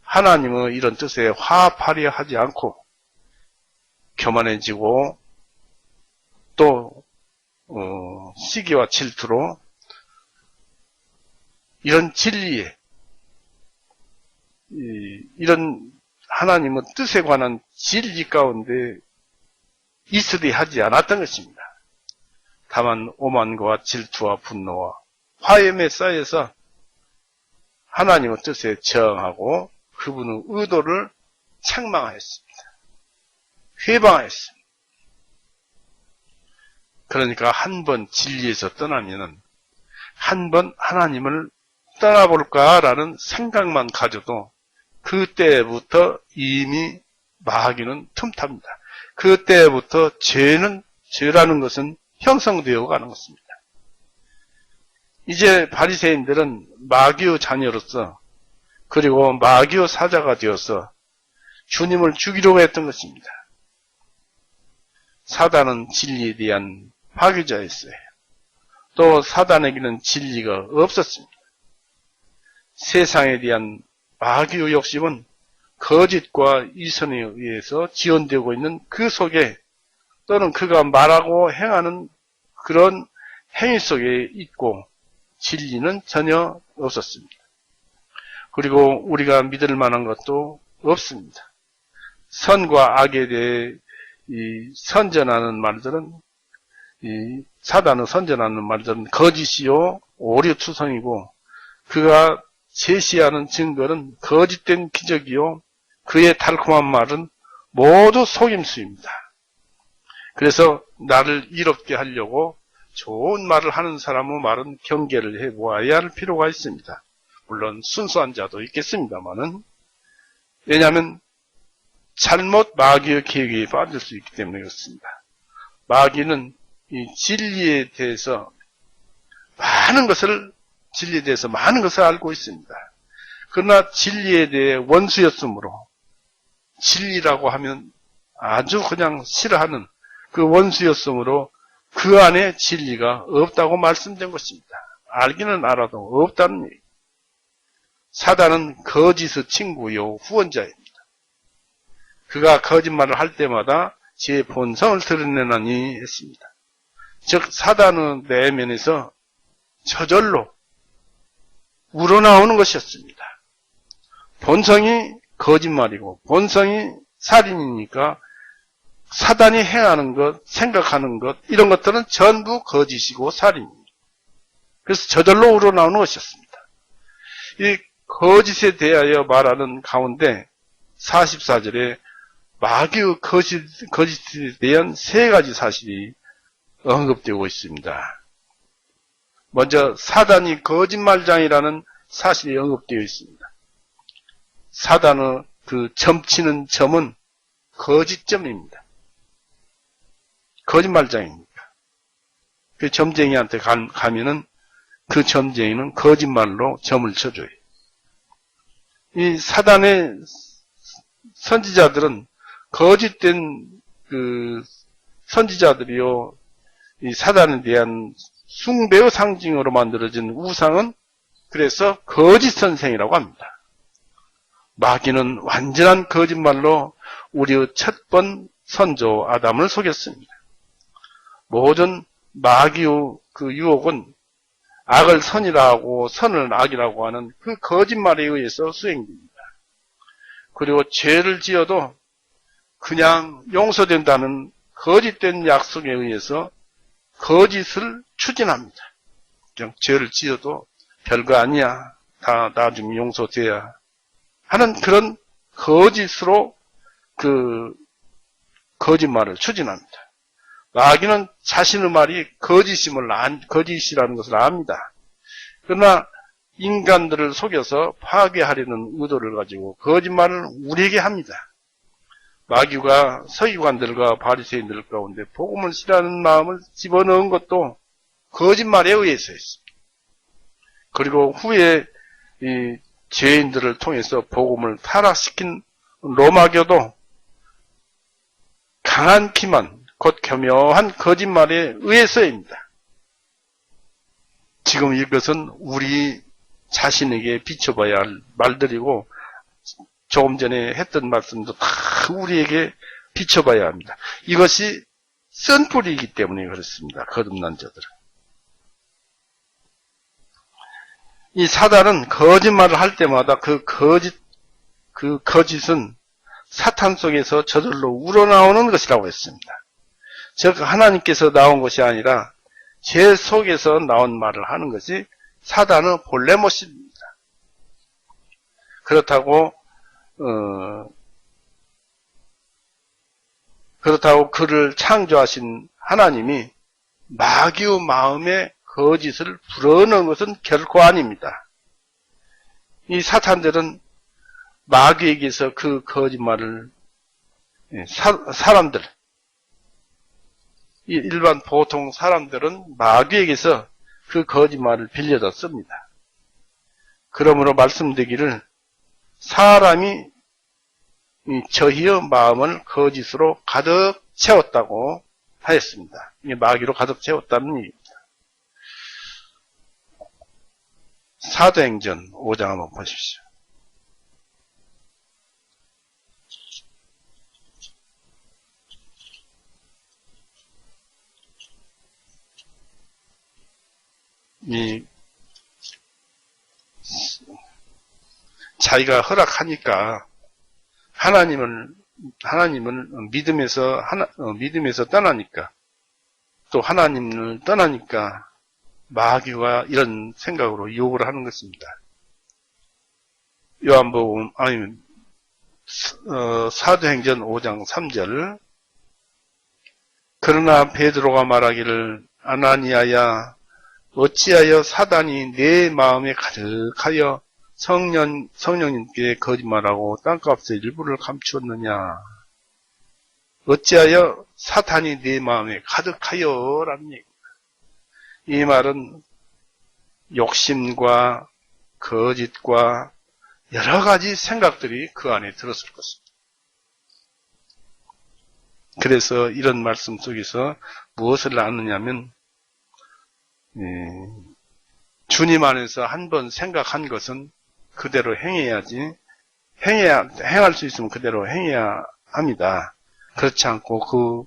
하나님의 이런 뜻에 화합하려 하지 않고 교만해지고 또 시기와 질투로 이런 진리에 이런 하나님의 뜻에 관한 진리 가운데 있으려 하지 않았던 것입니다. 다만 오만과 질투와 분노와 화염에 쌓여서 하나님의 뜻에 저항하고 그분의 의도를 책망하였습니다. 회방하였습니다. 그러니까 한 번 진리에서 떠나면은 한 번 하나님을 떠나볼까라는 생각만 가져도 그때부터 이미 마귀는 틈탑니다. 그때부터 죄라는 것은 형성되어 가는 것입니다. 이제 바리새인들은 마귀의 자녀로서 그리고 마귀의 사자가 되어서 주님을 죽이려고 했던 것입니다. 사단은 진리에 대한 파괴자였어요. 또 사단에게는 진리가 없었습니다. 세상에 대한 마귀의 욕심은 거짓과 이선에 의해서 지원되고 있는 그 속에 또는 그가 말하고 행하는 그런 행위 속에 있고 진리는 전혀 없었습니다. 그리고 우리가 믿을 만한 것도 없습니다. 선과 악에 대해 선전하는 말들은 사단의 선전하는 말들은 거짓이요 오류투성이고 그가 제시하는 증거는 거짓된 기적이요 그의 달콤한 말은 모두 속임수입니다. 그래서 나를 이롭게 하려고 좋은 말을 하는 사람의 말은 경계를 해보아야 할 필요가 있습니다. 물론 순수한 자도 있겠습니다만은 왜냐하면 잘못 마귀의 계획에 빠질 수 있기 때문에 그렇습니다. 마귀는 이 진리에 대해서 많은 것을 알고 있습니다. 그러나 진리에 대해 원수였으므로 진리라고 하면 아주 그냥 싫어하는 그 원수였으므로 그 안에 진리가 없다고 말씀된 것입니다. 알기는 알아도 없다는 얘기. 사단은 거짓의 친구요 후원자입니다. 그가 거짓말을 할 때마다 제 본성을 드러내나니 했습니다. 즉 사단의 내면에서 저절로 우러나오는 것이었습니다. 본성이 거짓말이고 본성이 살인이니까 사단이 행하는 것, 생각하는 것, 이런 것들은 전부 거짓이고 살인입니다. 그래서 저절로 우러나오는 것이었습니다. 이 거짓에 대하여 말하는 가운데 44절에 마귀의 거짓에 대한 세 가지 사실이 언급되고 있습니다. 먼저 사단이 거짓말장이라는 사실이 언급되어 있습니다. 사단의 그 점치는 점은 거짓점입니다. 거짓말장이니까. 그 점쟁이한테 가면은 그 점쟁이는 거짓말로 점을 쳐줘요. 이 사단의 선지자들은 거짓된 그 선지자들이요, 이 사단에 대한 숭배의 상징으로 만들어진 우상은 그래서 거짓 선생이라고 합니다. 마귀는 완전한 거짓말로 우리의 첫 번 선조 아담을 속였습니다. 모든 마귀의 그 유혹은 악을 선이라 하고 선을 악이라고 하는 그 거짓말에 의해서 수행됩니다. 그리고 죄를 지어도 그냥 용서된다는 거짓된 약속에 의해서 거짓을 추진합니다. 그냥 죄를 지어도 별거 아니야. 다 나중에 용서돼야 하는 그런 거짓으로 그 거짓말을 추진합니다. 마귀는 자신의 말이 거짓이라는 것을 압니다. 그러나 인간들을 속여서 파괴하려는 의도를 가지고 거짓말을 우리에게 합니다. 마귀가 서기관들과 바리새인들 가운데 복음을 싫어하는 마음을 집어넣은 것도 거짓말에 의해서였습니다. 그리고 후에 이 죄인들을 통해서 복음을 타락시킨 로마교도 강한 기만, 곧 교묘한 거짓말에 의해서입니다. 지금 이것은 우리 자신에게 비춰봐야 할 말들이고 조금 전에 했던 말씀도 다 우리에게 비춰봐야 합니다. 이것이 쓴 뿌리이기 때문에 그렇습니다. 거듭난 자들은. 이 사단은 거짓말을 할 때마다 그 거짓은 사탄 속에서 저절로 우러나오는 것이라고 했습니다. 즉 하나님께서 나온 것이 아니라 죄 속에서 나온 말을 하는 것이 사단의 본래 모습입니다. 그렇다고 그를 창조하신 하나님이 마귀의 마음에 거짓을 불어넣은 것은 결코 아닙니다. 이 사탄들은 마귀에게서 그 거짓말을 사람들, 일반 보통 사람들은 마귀에게서 그 거짓말을 빌려다 씁니다. 그러므로 말씀드리기를 사람이 저희의 마음을 거짓으로 가득 채웠다고 하였습니다. 이게 마귀로 가득 채웠다는 얘기입니다. 사도행전 5장 한번 보십시오. 자기가 허락하니까 하나님을 믿음에서 떠나니까 또 하나님을 떠나니까 마귀가 이런 생각으로 유혹을 하는 것입니다. 요한복음 사도행전 5장 3절 그러나 베드로가 말하기를 아나니아야 어찌하여 사단이 내 마음에 가득하여 성령님께 거짓말하고 땅값의 일부를 감추었느냐. 어찌하여 사탄이 내 마음에 가득하여 라는 얘기입니다. 이 말은 욕심과 거짓과 여러 가지 생각들이 그 안에 들었을 것입니다. 그래서 이런 말씀 속에서 무엇을 아느냐면 주님 안에서 한번 생각한 것은 그대로 행해야지, 행할 수 있으면 그대로 행해야 합니다. 그렇지 않고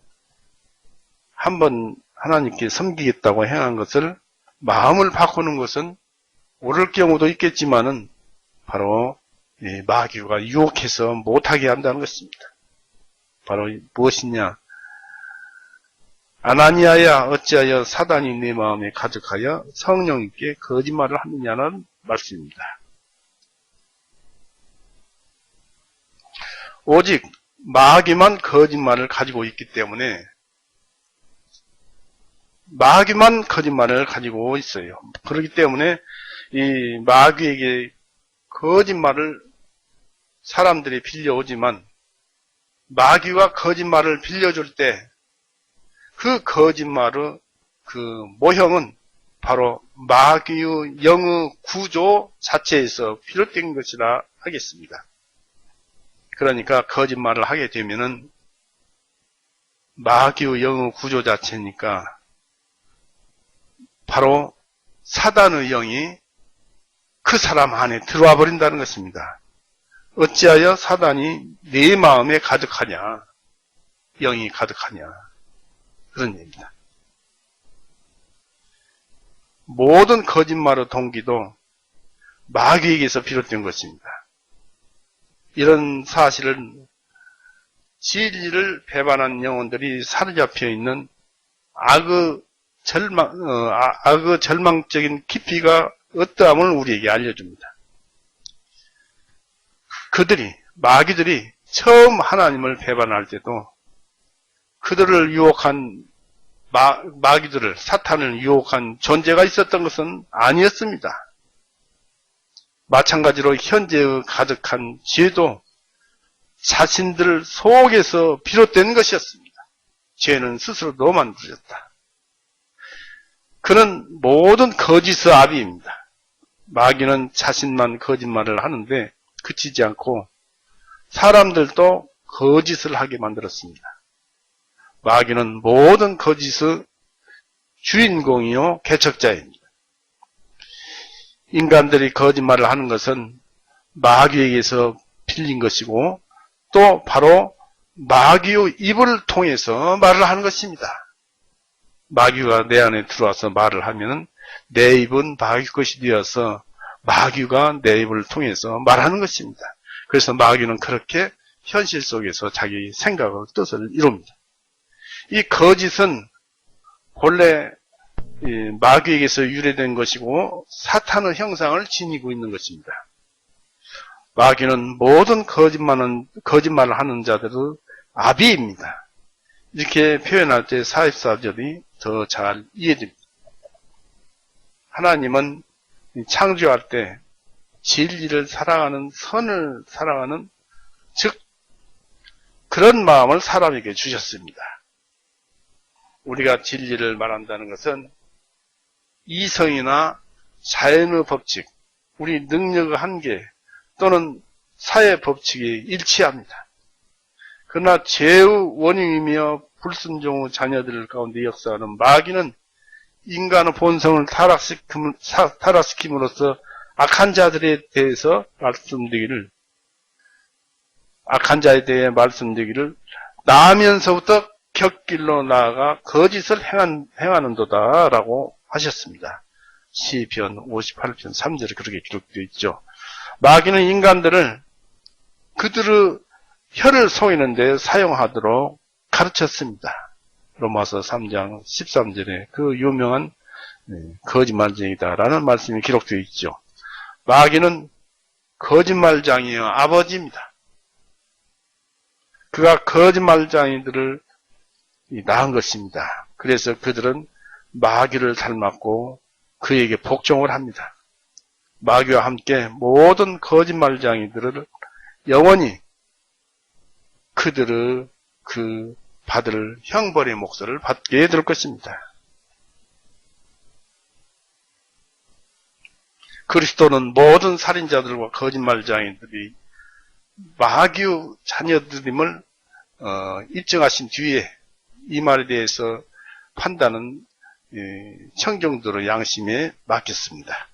한번 하나님께 섬기겠다고 행한 것을 마음을 바꾸는 것은 옳을 경우도 있겠지만은 바로 마귀가 유혹해서 못하게 한다는 것입니다. 바로 무엇이냐? 아나니아야 어찌하여 사단이 내 마음에 가득하여 성령님께 거짓말을 하느냐는 말씀입니다. 오직 마귀만 거짓말을 가지고 있기 때문에 마귀만 거짓말을 가지고 있어요. 그렇기 때문에 이 마귀에게 거짓말을 사람들이 빌려오지만 마귀가 거짓말을 빌려줄 때 그 거짓말의 그 모형은 바로 마귀의 영의 구조 자체에서 비롯된 것이라 하겠습니다. 그러니까 거짓말을 하게 되면은 마귀의 영의 구조 자체니까 바로 사단의 영이 그 사람 안에 들어와 버린다는 것입니다. 어찌하여 사단이 내 마음에 가득하냐? 영이 가득하냐? 그런 얘기입니다. 모든 거짓말의 동기도 마귀에게서 비롯된 것입니다. 이런 사실은 진리를 배반한 영혼들이 사로잡혀 있는 악의 절망적인 깊이가 어떠함을 우리에게 알려줍니다. 마귀들이 처음 하나님을 배반할 때도 그들을 유혹한 마귀들을, 사탄을 유혹한 존재가 있었던 것은 아니었습니다. 마찬가지로 현재의 가득한 죄도 자신들 속에서 비롯된 것이었습니다. 죄는 스스로도 만들어졌다. 그는 모든 거짓의 아비입니다. 마귀는 자신만 거짓말을 하는데 그치지 않고 사람들도 거짓을 하게 만들었습니다. 마귀는 모든 거짓의 주인공이요 개척자입니다. 인간들이 거짓말을 하는 것은 마귀에게서 빌린 것이고 또 바로 마귀의 입을 통해서 말을 하는 것입니다. 마귀가 내 안에 들어와서 말을 하면 내 입은 마귀 것이 되어서 마귀가 내 입을 통해서 말하는 것입니다. 그래서 마귀는 그렇게 현실 속에서 자기 생각을, 뜻을 이룹니다. 이 거짓은 본래 마귀에게서 유래된 것이고 사탄의 형상을 지니고 있는 것입니다. 마귀는 모든 거짓말을 하는 자들의 아비입니다. 이렇게 표현할 때 44절이 더 잘 이해됩니다. 하나님은 창조할 때 진리를 사랑하는, 선을 사랑하는, 즉 그런 마음을 사람에게 주셨습니다. 우리가 진리를 말한다는 것은 이성이나 자연의 법칙, 우리 능력의 한계 또는 사회 법칙이 일치합니다. 그러나 죄의 원인이며 불순종의 자녀들 가운데 역사하는 마귀는 인간의 본성을 타락시킴으로써 악한 자에 대해 말씀드리기를 나면서부터 곁길로 나아가 거짓을 행하는도다 라고 하셨습니다. 시편 58편 3절에 그렇게 기록되어 있죠. 마귀는 인간들을 그들의 혀를 속이는 데 사용하도록 가르쳤습니다. 로마서 3장 13절에 그 유명한 거짓말쟁이다라는 말씀이 기록되어 있죠. 마귀는 거짓말장이의 아버지입니다. 그가 거짓말장이들을 낳은 것입니다. 그래서 그들은 마귀를 닮았고 그에게 복종을 합니다. 마귀와 함께 모든 거짓말장이들을 영원히 그들의 받을 형벌의 몫을 받게 될 것입니다. 그리스도는 모든 살인자들과 거짓말장이들이 마귀의 자녀들임을 입증하신 뒤에 이 말에 대해서 판단은 청중들의 양심에 맡겼습니다.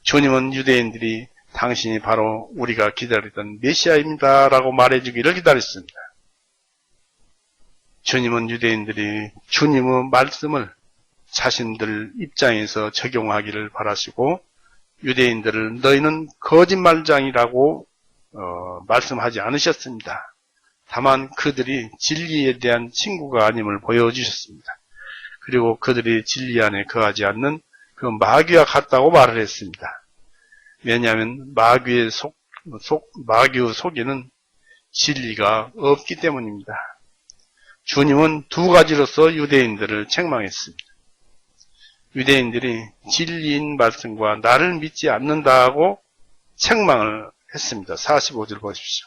주님은 유대인들이 당신이 바로 우리가 기다리던 메시아입니다 라고 말해주기를 기다렸습니다. 주님은 유대인들이 주님의 말씀을 자신들 입장에서 적용하기를 바라시고 유대인들을 너희는 거짓말장이라고 말씀하지 않으셨습니다. 다만 그들이 진리에 대한 친구가 아님을 보여주셨습니다. 그리고 그들이 진리 안에 거하지 않는 그 마귀와 같다고 말을 했습니다. 왜냐하면 마귀의 속에는 진리가 없기 때문입니다. 주님은 두 가지로서 유대인들을 책망했습니다. 유대인들이 진리인 말씀과 나를 믿지 않는다고 책망을 했습니다. 45절 보십시오.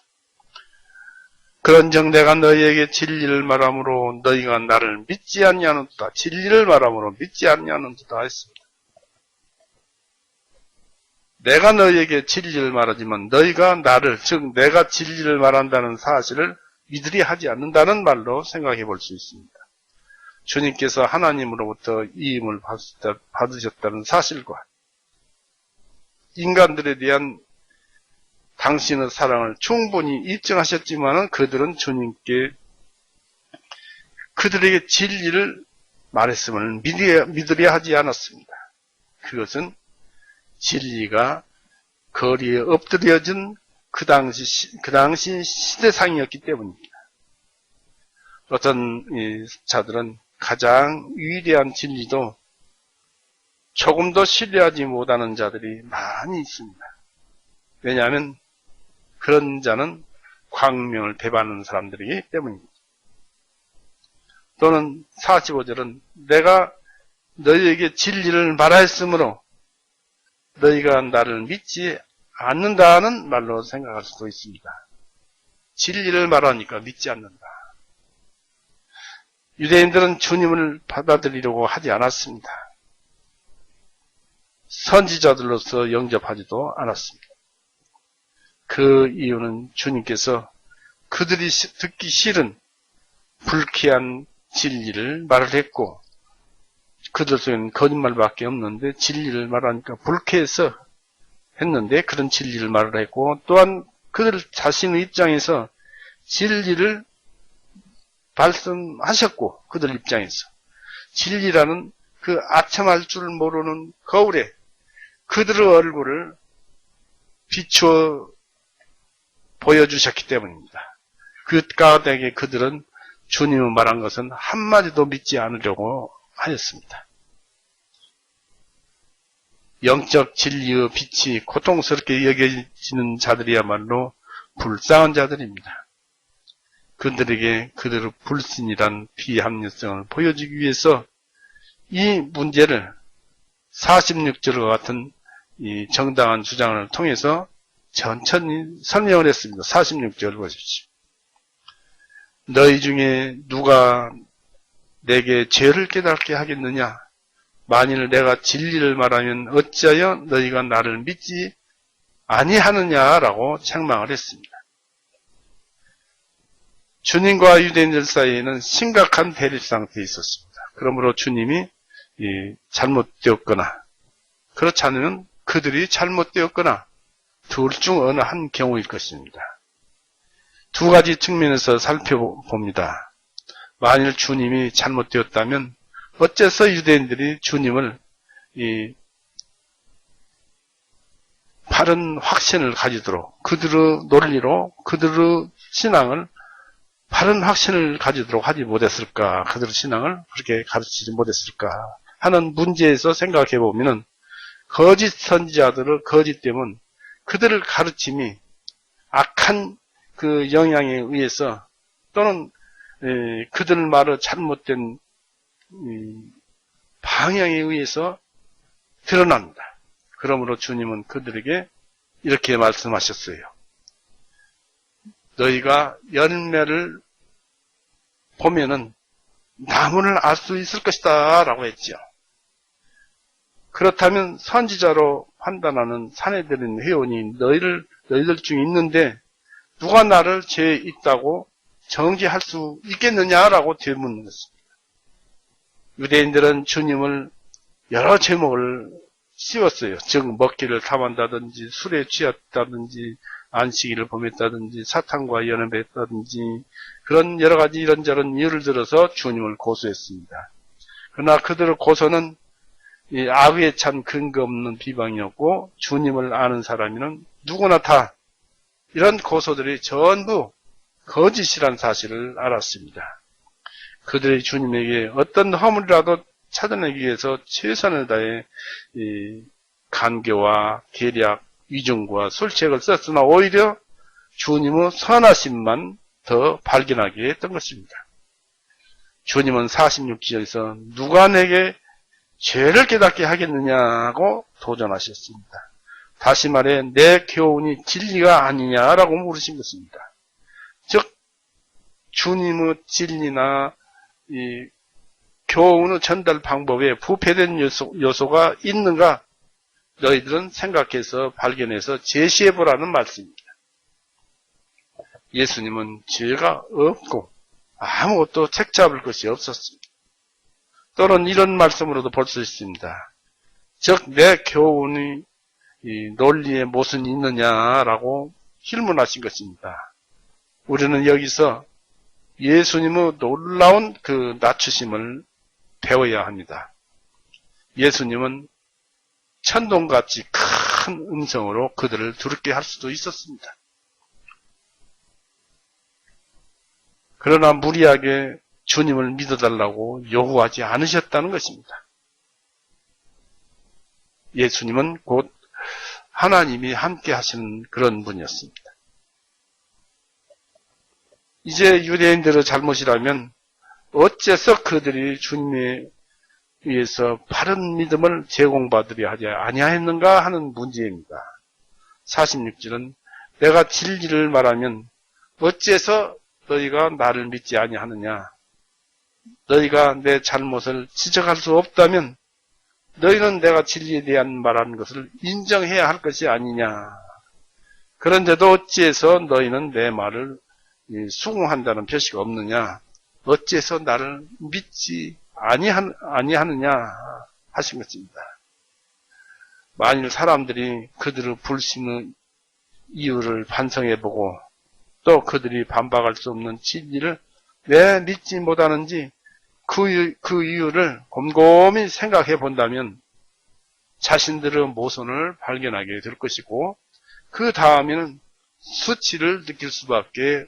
그런즉 내가 너희에게 진리를 말함으로 너희가 나를 믿지 아니하는도다. 진리를 말함으로 믿지 아니하는도다 했습니다. 내가 너희에게 진리를 말하지만 너희가 나를, 즉 내가 진리를 말한다는 사실을 이들이 하지 않는다는 말로 생각해 볼 수 있습니다. 주님께서 하나님으로부터 이임을 받으셨다는 사실과 인간들에 대한 당신의 사랑을 충분히 입증하셨지만 그들은 주님께 그들에게 진리를 말했음을 믿으려 하지 않았습니다. 그것은 진리가 거리에 엎드려진 그 당시 시대상이었기 때문입니다. 어떤 자들은 가장 위대한 진리도 조금 더 신뢰하지 못하는 자들이 많이 있습니다. 왜냐하면 그런 자는 광명을 배반하는 사람들이기 때문입니다. 또는 45절은 내가 너희에게 진리를 말하였으므로 너희가 나를 믿지 않는다는 말로 생각할 수도 있습니다. 진리를 말하니까 믿지 않는다. 유대인들은 주님을 받아들이려고 하지 않았습니다. 선지자들로서 영접하지도 않았습니다. 그 이유는 주님께서 그들이 듣기 싫은 불쾌한 진리를 말을 했고 그들 속에는 거짓말밖에 없는데 진리를 말하니까 불쾌해서 했는데 그런 진리를 말을 했고 또한 그들 자신의 입장에서 진리를 말씀하셨고 그들 입장에서 진리라는 그 아첨할 줄 모르는 거울에 그들의 얼굴을 비추어 보여주셨기 때문입니다. 그 가운데 그들은 주님이 말한 것은 한마디도 믿지 않으려고 하였습니다. 영적 진리의 빛이 고통스럽게 여겨지는 자들이야말로 불쌍한 자들입니다. 그들에게 그들의 불신이란 비합리성을 보여주기 위해서 이 문제를 46절과 같은 이 정당한 주장을 통해서 천천히 설명을 했습니다. 46절 보십시오. 너희 중에 누가 내게 죄를 깨닫게 하겠느냐? 만일 내가 진리를 말하면 어찌하여 너희가 나를 믿지 아니하느냐라고 책망을 했습니다. 주님과 유대인들 사이에는 심각한 대립 상태에 있었습니다. 그러므로 주님이 잘못되었거나 그렇지 않으면 그들이 잘못되었거나 둘 중 어느 한 경우일 것입니다. 두 가지 측면에서 살펴봅니다. 만일 주님이 잘못되었다면 어째서 유대인들이 주님을 바른 확신을 가지도록 그들의 논리로 그들의 신앙을 바른 확신을 가지도록 하지 못했을까? 그들의 신앙을 그렇게 가르치지 못했을까? 하는 문제에서 생각해 보면은 거짓 선지자들의 거짓됨은 그들을 가르침이 악한 그 영향에 의해서 또는 그들 말의 잘못된 방향에 의해서 드러납니다. 그러므로 주님은 그들에게 이렇게 말씀하셨어요. 너희가 열매를 보면은 나무를 알 수 있을 것이다 라고 했죠. 그렇다면 선지자로 판단하는 사내들인 회원이 너희들 중에 있는데 누가 나를 죄에 있다고 정죄할 수 있겠느냐라고 되묻는 것입니다. 유대인들은 주님을 여러 제목을 씌웠어요. 즉 먹기를 탐한다든지 술에 취했다든지 안식일을 범했다든지 사탄과 연합했다든지 그런 여러 가지 이런저런 이유를 들어서 주님을 고소했습니다. 그러나 그들의 고소는 이 악의에 찬 근거 없는 비방이었고 주님을 아는 사람이면 누구나 다 이런 고소들이 전부 거짓이란 사실을 알았습니다. 그들이 주님에게 어떤 허물이라도 찾아내기 위해서 최선을 다해 간교와 계략, 위증과 술책을 썼으나 오히려 주님의 선하심만 더 발견하게 했던 것입니다. 주님은 46절에서 누가 내게 죄를 깨닫게 하겠느냐고 도전하셨습니다. 다시 말해 내 교훈이 진리가 아니냐라고 물으신 것입니다. 즉 주님의 진리나 이 교훈의 전달 방법에 부패된 요소가 있는가 너희들은 생각해서 발견해서 제시해보라는 말씀입니다. 예수님은 죄가 없고 아무것도 책잡을 것이 없었습니다. 또는 이런 말씀으로도 볼 수 있습니다. 즉 내 교훈이 이 논리에 무슨 있느냐라고 질문하신 것입니다. 우리는 여기서 예수님의 놀라운 그 낮추심을 배워야 합니다. 예수님은 천둥같이 큰 음성으로 그들을 두렵게 할 수도 있었습니다. 그러나 무리하게 주님을 믿어달라고 요구하지 않으셨다는 것입니다. 예수님은 곧 하나님이 함께 하시는 그런 분이었습니다. 이제 유대인들의 잘못이라면 어째서 그들이 주님에 의해서 바른 믿음을 제공받으려 하지 아니하였는가 하는 문제입니다. 46절은 내가 진리를 말하면 어째서 너희가 나를 믿지 아니하느냐. 너희가 내 잘못을 지적할 수 없다면 너희는 내가 진리에 대한 말하는 것을 인정해야 할 것이 아니냐. 그런데도 어찌해서 너희는 내 말을 수긍한다는 표시가 없느냐. 어째서 나를 믿지 아니하느냐 하신 것입니다. 만일 사람들이 그들의 불신의 이유를 반성해보고 또 그들이 반박할 수 없는 진리를 왜 믿지 못하는지 그 이유를 곰곰이 생각해 본다면 자신들의 모순을 발견하게 될 것이고 그 다음에는 수치를 느낄 수밖에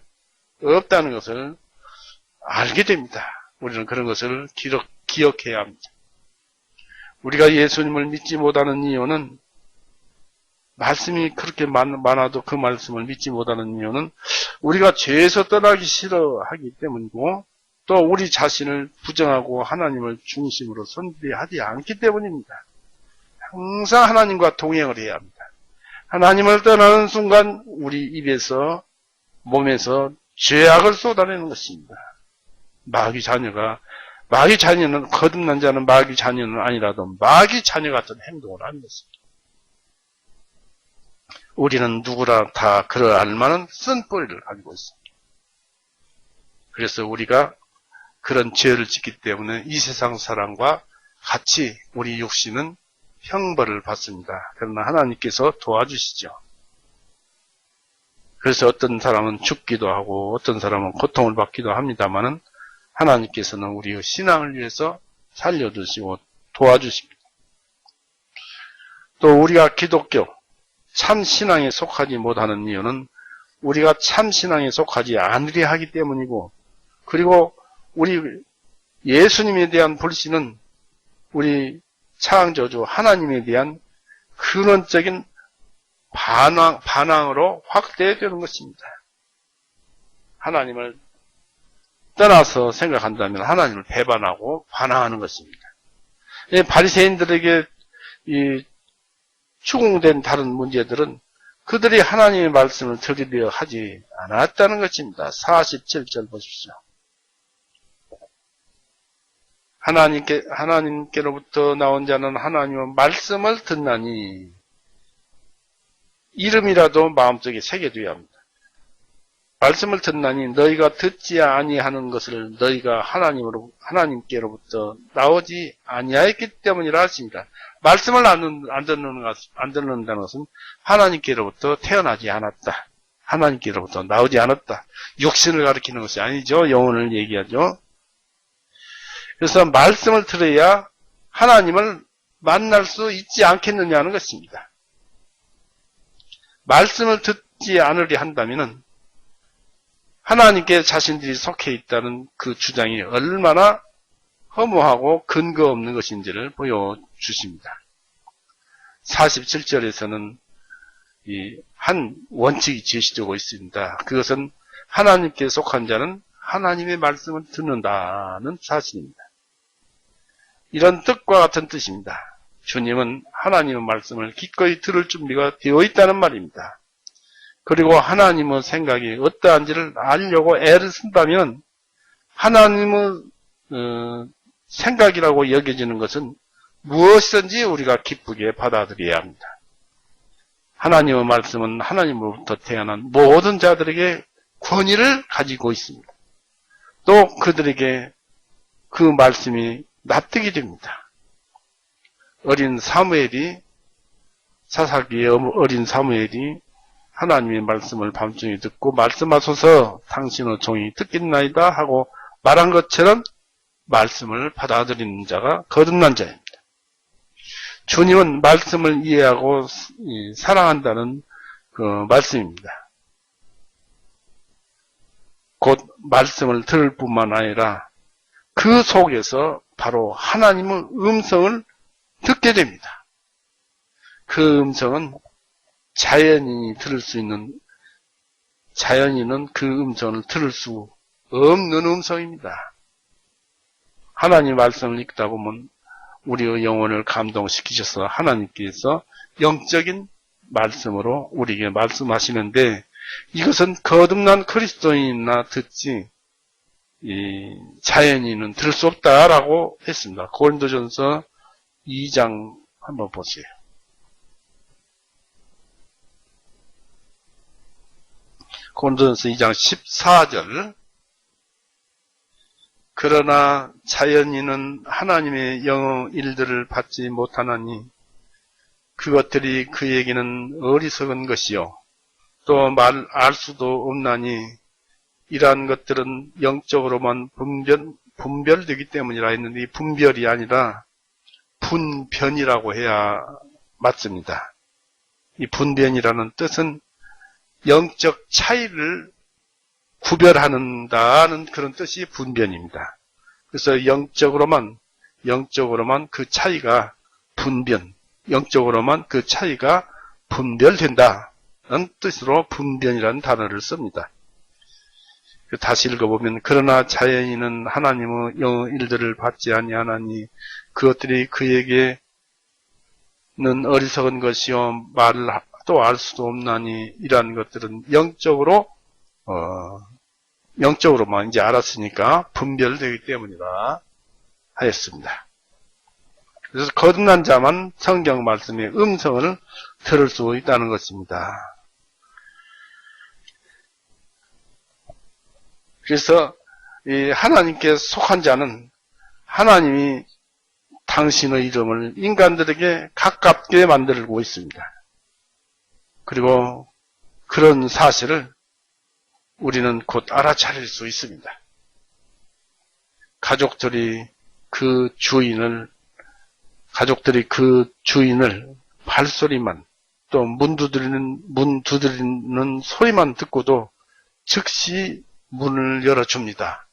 없다는 것을 알게 됩니다. 우리는 그런 것을 기억해야 합니다. 우리가 예수님을 믿지 못하는 이유는 말씀이 그렇게 많아도 그 말씀을 믿지 못하는 이유는 우리가 죄에서 떠나기 싫어하기 때문이고 또 우리 자신을 부정하고 하나님을 중심으로 선비하지 않기 때문입니다. 항상 하나님과 동행을 해야 합니다. 하나님을 떠나는 순간 우리 입에서 몸에서 죄악을 쏟아내는 것입니다. 마귀 자녀는 거듭난 자는 마귀 자녀는 아니라도 마귀 자녀 같은 행동을 하는 것입니다. 우리는 누구나 다 그러할 만한 쓴뿌리를 가지고 있습니다. 그래서 우리가 그런 죄를 짓기 때문에 이 세상 사람과 같이 우리 육신은 형벌을 받습니다. 그러나 하나님께서 도와주시죠. 그래서 어떤 사람은 죽기도 하고 어떤 사람은 고통을 받기도 합니다마는 하나님께서는 우리의 신앙을 위해서 살려주시고 도와주십니다. 또 우리가 기독교 참 신앙에 속하지 못하는 이유는 우리가 참 신앙에 속하지 않으려 하기 때문이고 그리고 우리 예수님에 대한 불신은 우리 창조주 하나님에 대한 근원적인 반항으로 확대되는 것입니다. 하나님을 떠나서 생각한다면 하나님을 배반하고 반항하는 것입니다. 바리새인들에게 이 추궁된 다른 문제들은 그들이 하나님의 말씀을 들으려 하지 않았다는 것입니다. 47절 보십시오. 하나님께로부터 나온 자는 하나님의 말씀을 듣나니 이름이라도 마음속에 새겨둬야 합니다. 말씀을 듣나니 너희가 듣지 아니하는 것을 너희가 하나님께로부터 나오지 아니하였기 때문이라 하십니다. 말씀을 안 듣는다는 것은 하나님께로부터 태어나지 않았다. 하나님께로부터 나오지 않았다. 육신을 가리키는 것이 아니죠. 영혼을 얘기하죠. 그래서 말씀을 들어야 하나님을 만날 수 있지 않겠느냐는 것입니다. 말씀을 듣지 않으려 한다면은 하나님께 자신들이 속해 있다는 그 주장이 얼마나 허무하고 근거 없는 것인지를 보여주십니다. 47절에서는 한 원칙이 제시되고 있습니다. 그것은 하나님께 속한 자는 하나님의 말씀을 듣는다는 사실입니다. 이런 뜻과 같은 뜻입니다. 주님은 하나님의 말씀을 기꺼이 들을 준비가 되어 있다는 말입니다. 그리고 하나님의 생각이 어떠한지를 알려고 애를 쓴다면 하나님의 생각이라고 여겨지는 것은 무엇이든지 우리가 기쁘게 받아들여야 합니다. 하나님의 말씀은 하나님으로부터 태어난 모든 자들에게 권위를 가지고 있습니다. 또 그들에게 그 말씀이 납득이 됩니다. 어린 사무엘이 사사기의 어린 사무엘이 하나님의 말씀을 밤중에 듣고 말씀하소서 당신의 종이 듣겠나이다 하고 말한 것처럼 말씀을 받아들이는 자가 거듭난 자입니다. 주님은 말씀을 이해하고 사랑한다는 그 말씀입니다. 곧 말씀을 들을 뿐만 아니라 그 속에서 바로 하나님의 음성을 듣게 됩니다. 그 음성은 자연인이 들을 수 있는, 자연인은 그 음성을 들을 수 없는 음성입니다. 하나님 말씀을 읽다 보면 우리의 영혼을 감동시키셔서 하나님께서 영적인 말씀으로 우리에게 말씀하시는데 이것은 거듭난 그리스도인이나 듣지 자연인은 들을 수 없다라고 했습니다. 고린도전서 2장 한번 보세요. 고린도전서 2장 14절 그러나 자연인은 하나님의 영의 일들을 받지 못하나니 그것들이 그에게는 어리석은 것이요 또 알 수도 없나니 이러한 것들은 영적으로만 분별되기 때문이라 했는데 이 분별이 아니라 분변이라고 해야 맞습니다. 이 분변이라는 뜻은 영적 차이를 구별하는다는 그런 뜻이 분변입니다. 그래서 영적으로만 그 차이가 영적으로만 그 차이가 분별된다는 뜻으로 분변이라는 단어를 씁니다. 다시 읽어보면 그러나 자연인은 하나님의 영의 일들을 받지 아니하나니 그것들이 그에게는 어리석은 것이요 말도 알 수도 없나니 이러한 것들은 영적으로만 이제 알았으니까 분별되기 때문이다 하였습니다. 그래서 거듭난 자만 성경 말씀의 음성을 들을 수 있다는 것입니다. 그래서 이 하나님께 속한 자는 하나님이 당신의 이름을 인간들에게 가깝게 만들고 있습니다. 그리고 그런 사실을 우리는 곧 알아차릴 수 있습니다. 가족들이 그 주인을 발소리만 또 문 두드리는 소리만 듣고도 즉시 문을 열어줍니다.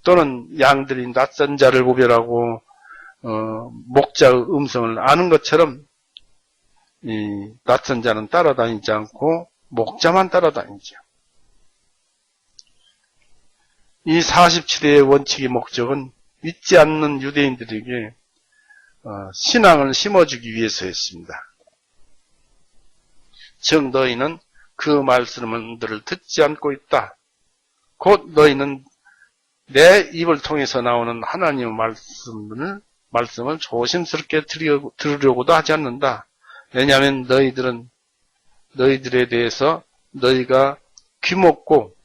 또는 양들이 낯선 자를 구별하고 목자의 음성을 아는 것처럼 이 낯선 자는 따라다니지 않고 목자만 따라다니죠. 이 47회의 원칙의 목적은 믿지 않는 유대인들에게 신앙을 심어주기 위해서였습니다. 즉 너희는 그 말씀들을 듣지 않고 있다. 곧 너희는 내 입을 통해서 나오는 하나님의 말씀을 조심스럽게 들으려고도 하지 않는다. 왜냐하면 너희들에 대해서 너희가 귀먹고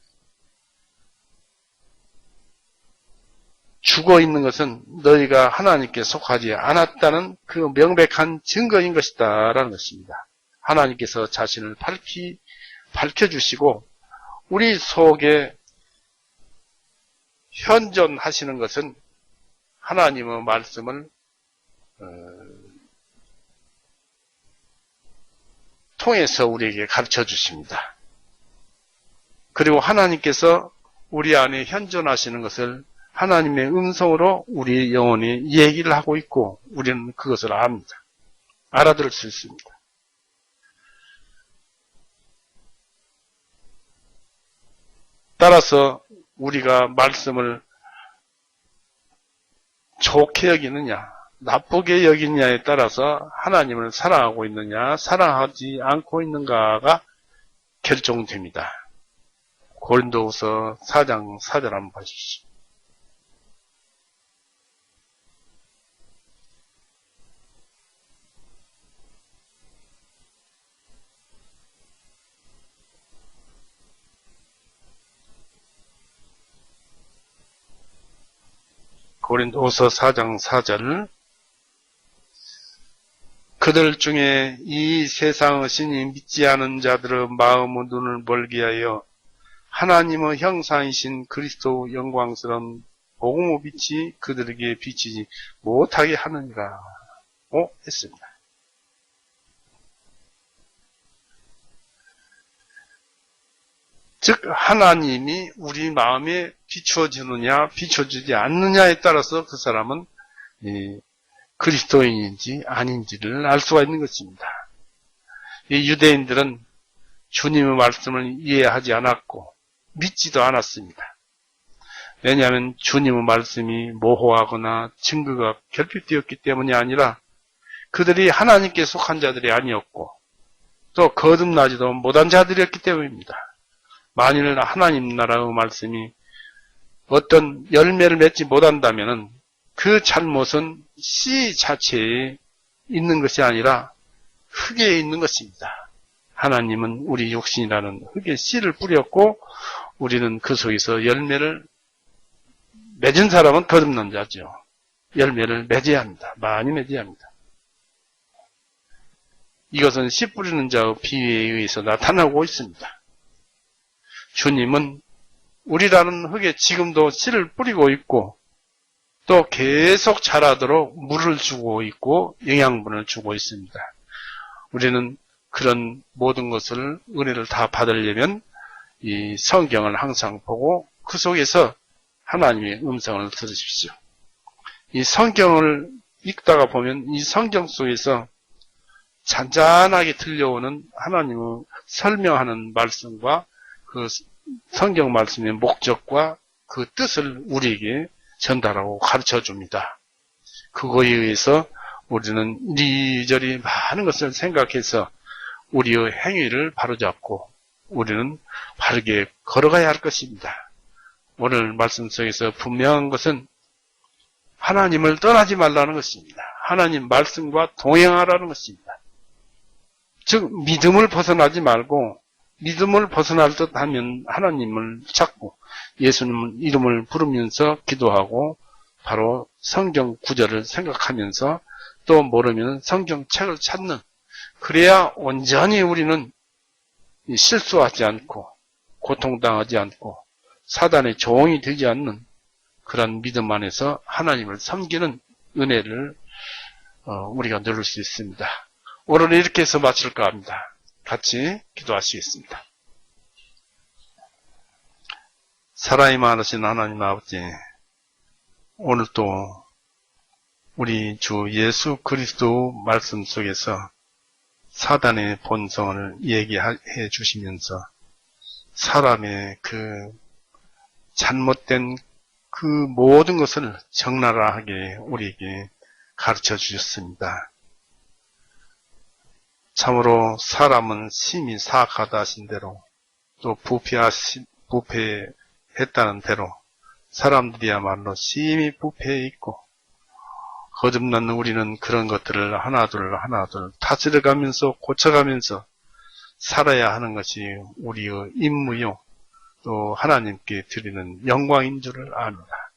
죽어 있는 것은 너희가 하나님께 속하지 않았다는 그 명백한 증거인 것이다 라는 것입니다. 하나님께서 자신을 밝혀주시고 우리 속에 현존하시는 것은 하나님의 말씀을 통해서 우리에게 가르쳐 주십니다. 그리고 하나님께서 우리 안에 현존하시는 것을 하나님의 음성으로 우리 영혼이 얘기를 하고 있고 우리는 그것을 압니다. 알아들을 수 있습니다. 따라서 우리가 말씀을 좋게 여기느냐, 나쁘게 여기느냐에 따라서 하나님을 사랑하고 있느냐, 사랑하지 않고 있는가가 결정됩니다. 고린도후서 4장 4절 한번 보십시오. 고린도후서 4장 4절 그들 중에 이 세상의 신이 믿지 않은 자들의 마음의 눈을 멀게 하여 하나님의 형상이신 그리스도 영광스러운 복음의 빛이 그들에게 비치지 못하게 하느니라 했습니다. 즉 하나님이 우리 마음에 비추어지느냐 비춰주지 않느냐에 따라서 그 사람은 그리스도인인지 아닌지를 알 수가 있는 것입니다. 이 유대인들은 주님의 말씀을 이해하지 않았고 믿지도 않았습니다. 왜냐하면 주님의 말씀이 모호하거나 증거가 결핍되었기 때문이 아니라 그들이 하나님께 속한 자들이 아니었고 또 거듭나지도 못한 자들이었기 때문입니다. 만일 하나님 나라의 말씀이 어떤 열매를 맺지 못한다면 그 잘못은 씨 자체에 있는 것이 아니라 흙에 있는 것입니다. 하나님은 우리 육신이라는 흙에 씨를 뿌렸고 우리는 그 속에서 열매를 맺은 사람은 거듭난 자죠. 열매를 맺어야 합니다. 많이 맺어야 합니다. 이것은 씨 뿌리는 자의 비유에 의해서 나타나고 있습니다. 주님은 우리라는 흙에 지금도 씨를 뿌리고 있고 또 계속 자라도록 물을 주고 있고 영양분을 주고 있습니다. 우리는 그런 모든 것을 은혜를 다 받으려면 이 성경을 항상 보고 그 속에서 하나님의 음성을 들으십시오. 이 성경을 읽다가 보면 이 성경 속에서 잔잔하게 들려오는 하나님의 설명하는 말씀과 그 성경 말씀의 목적과 그 뜻을 우리에게 전달하고 가르쳐 줍니다. 그거에 의해서 우리는 이리저리 많은 것을 생각해서 우리의 행위를 바로잡고 우리는 바르게 걸어가야 할 것입니다. 오늘 말씀 속에서 분명한 것은 하나님을 떠나지 말라는 것입니다. 하나님 말씀과 동행하라는 것입니다. 즉 믿음을 벗어나지 말고 믿음을 벗어날 듯 하면 하나님을 찾고 예수님 이름을 부르면서 기도하고 바로 성경 구절을 생각하면서 또 모르면 성경책을 찾는 그래야 온전히 우리는 실수하지 않고 고통당하지 않고 사단의 종이 되지 않는 그런 믿음 안에서 하나님을 섬기는 은혜를 우리가 누릴 수 있습니다. 오늘은 이렇게 해서 마칠까 합니다. 같이 기도하시겠습니다. 사랑이 많으신 하나님 아버지, 오늘도 우리 주 예수 그리스도 말씀 속에서 사단의 본성을 얘기해 주시면서 사람의 그 잘못된 그 모든 것을 적나라하게 우리에게 가르쳐 주셨습니다. 참으로 사람은 심히 사악하다 하신 대로 또 부패했다는 대로 사람들이야말로 심히 부패해 있고 거듭난 우리는 그런 것들을 하나둘 다스려가면서 고쳐가면서 살아야 하는 것이 우리의 임무요 또 하나님께 드리는 영광인 줄을 압니다.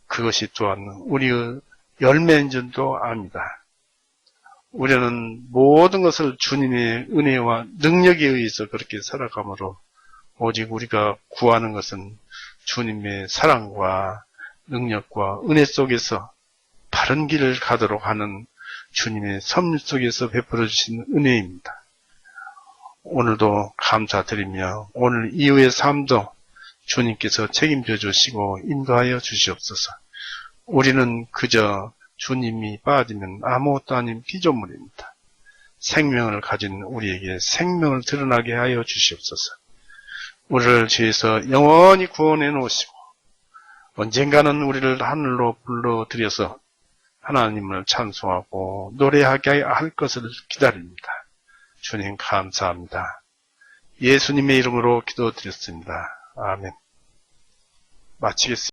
그것이 또한 우리의 열매인 줄도 압니다. 우리는 모든 것을 주님의 은혜와 능력에 의해서 그렇게 살아가므로 오직 우리가 구하는 것은 주님의 사랑과 능력과 은혜 속에서 바른 길을 가도록 하는 주님의 섭리 속에서 베풀어 주신 은혜입니다. 오늘도 감사드리며 오늘 이후의 삶도 주님께서 책임져 주시고 인도하여 주시옵소서. 우리는 그저 주님이 빠지면 아무것도 아닌 피조물입니다. 생명을 가진 우리에게 생명을 드러나게 하여 주시옵소서. 우리를 죄에서 영원히 구원해 놓으시고 언젠가는 우리를 하늘로 불러들여서 하나님을 찬송하고 노래하게 할 것을 기다립니다. 주님 감사합니다. 예수님의 이름으로 기도드렸습니다. 아멘. 마치겠습니다.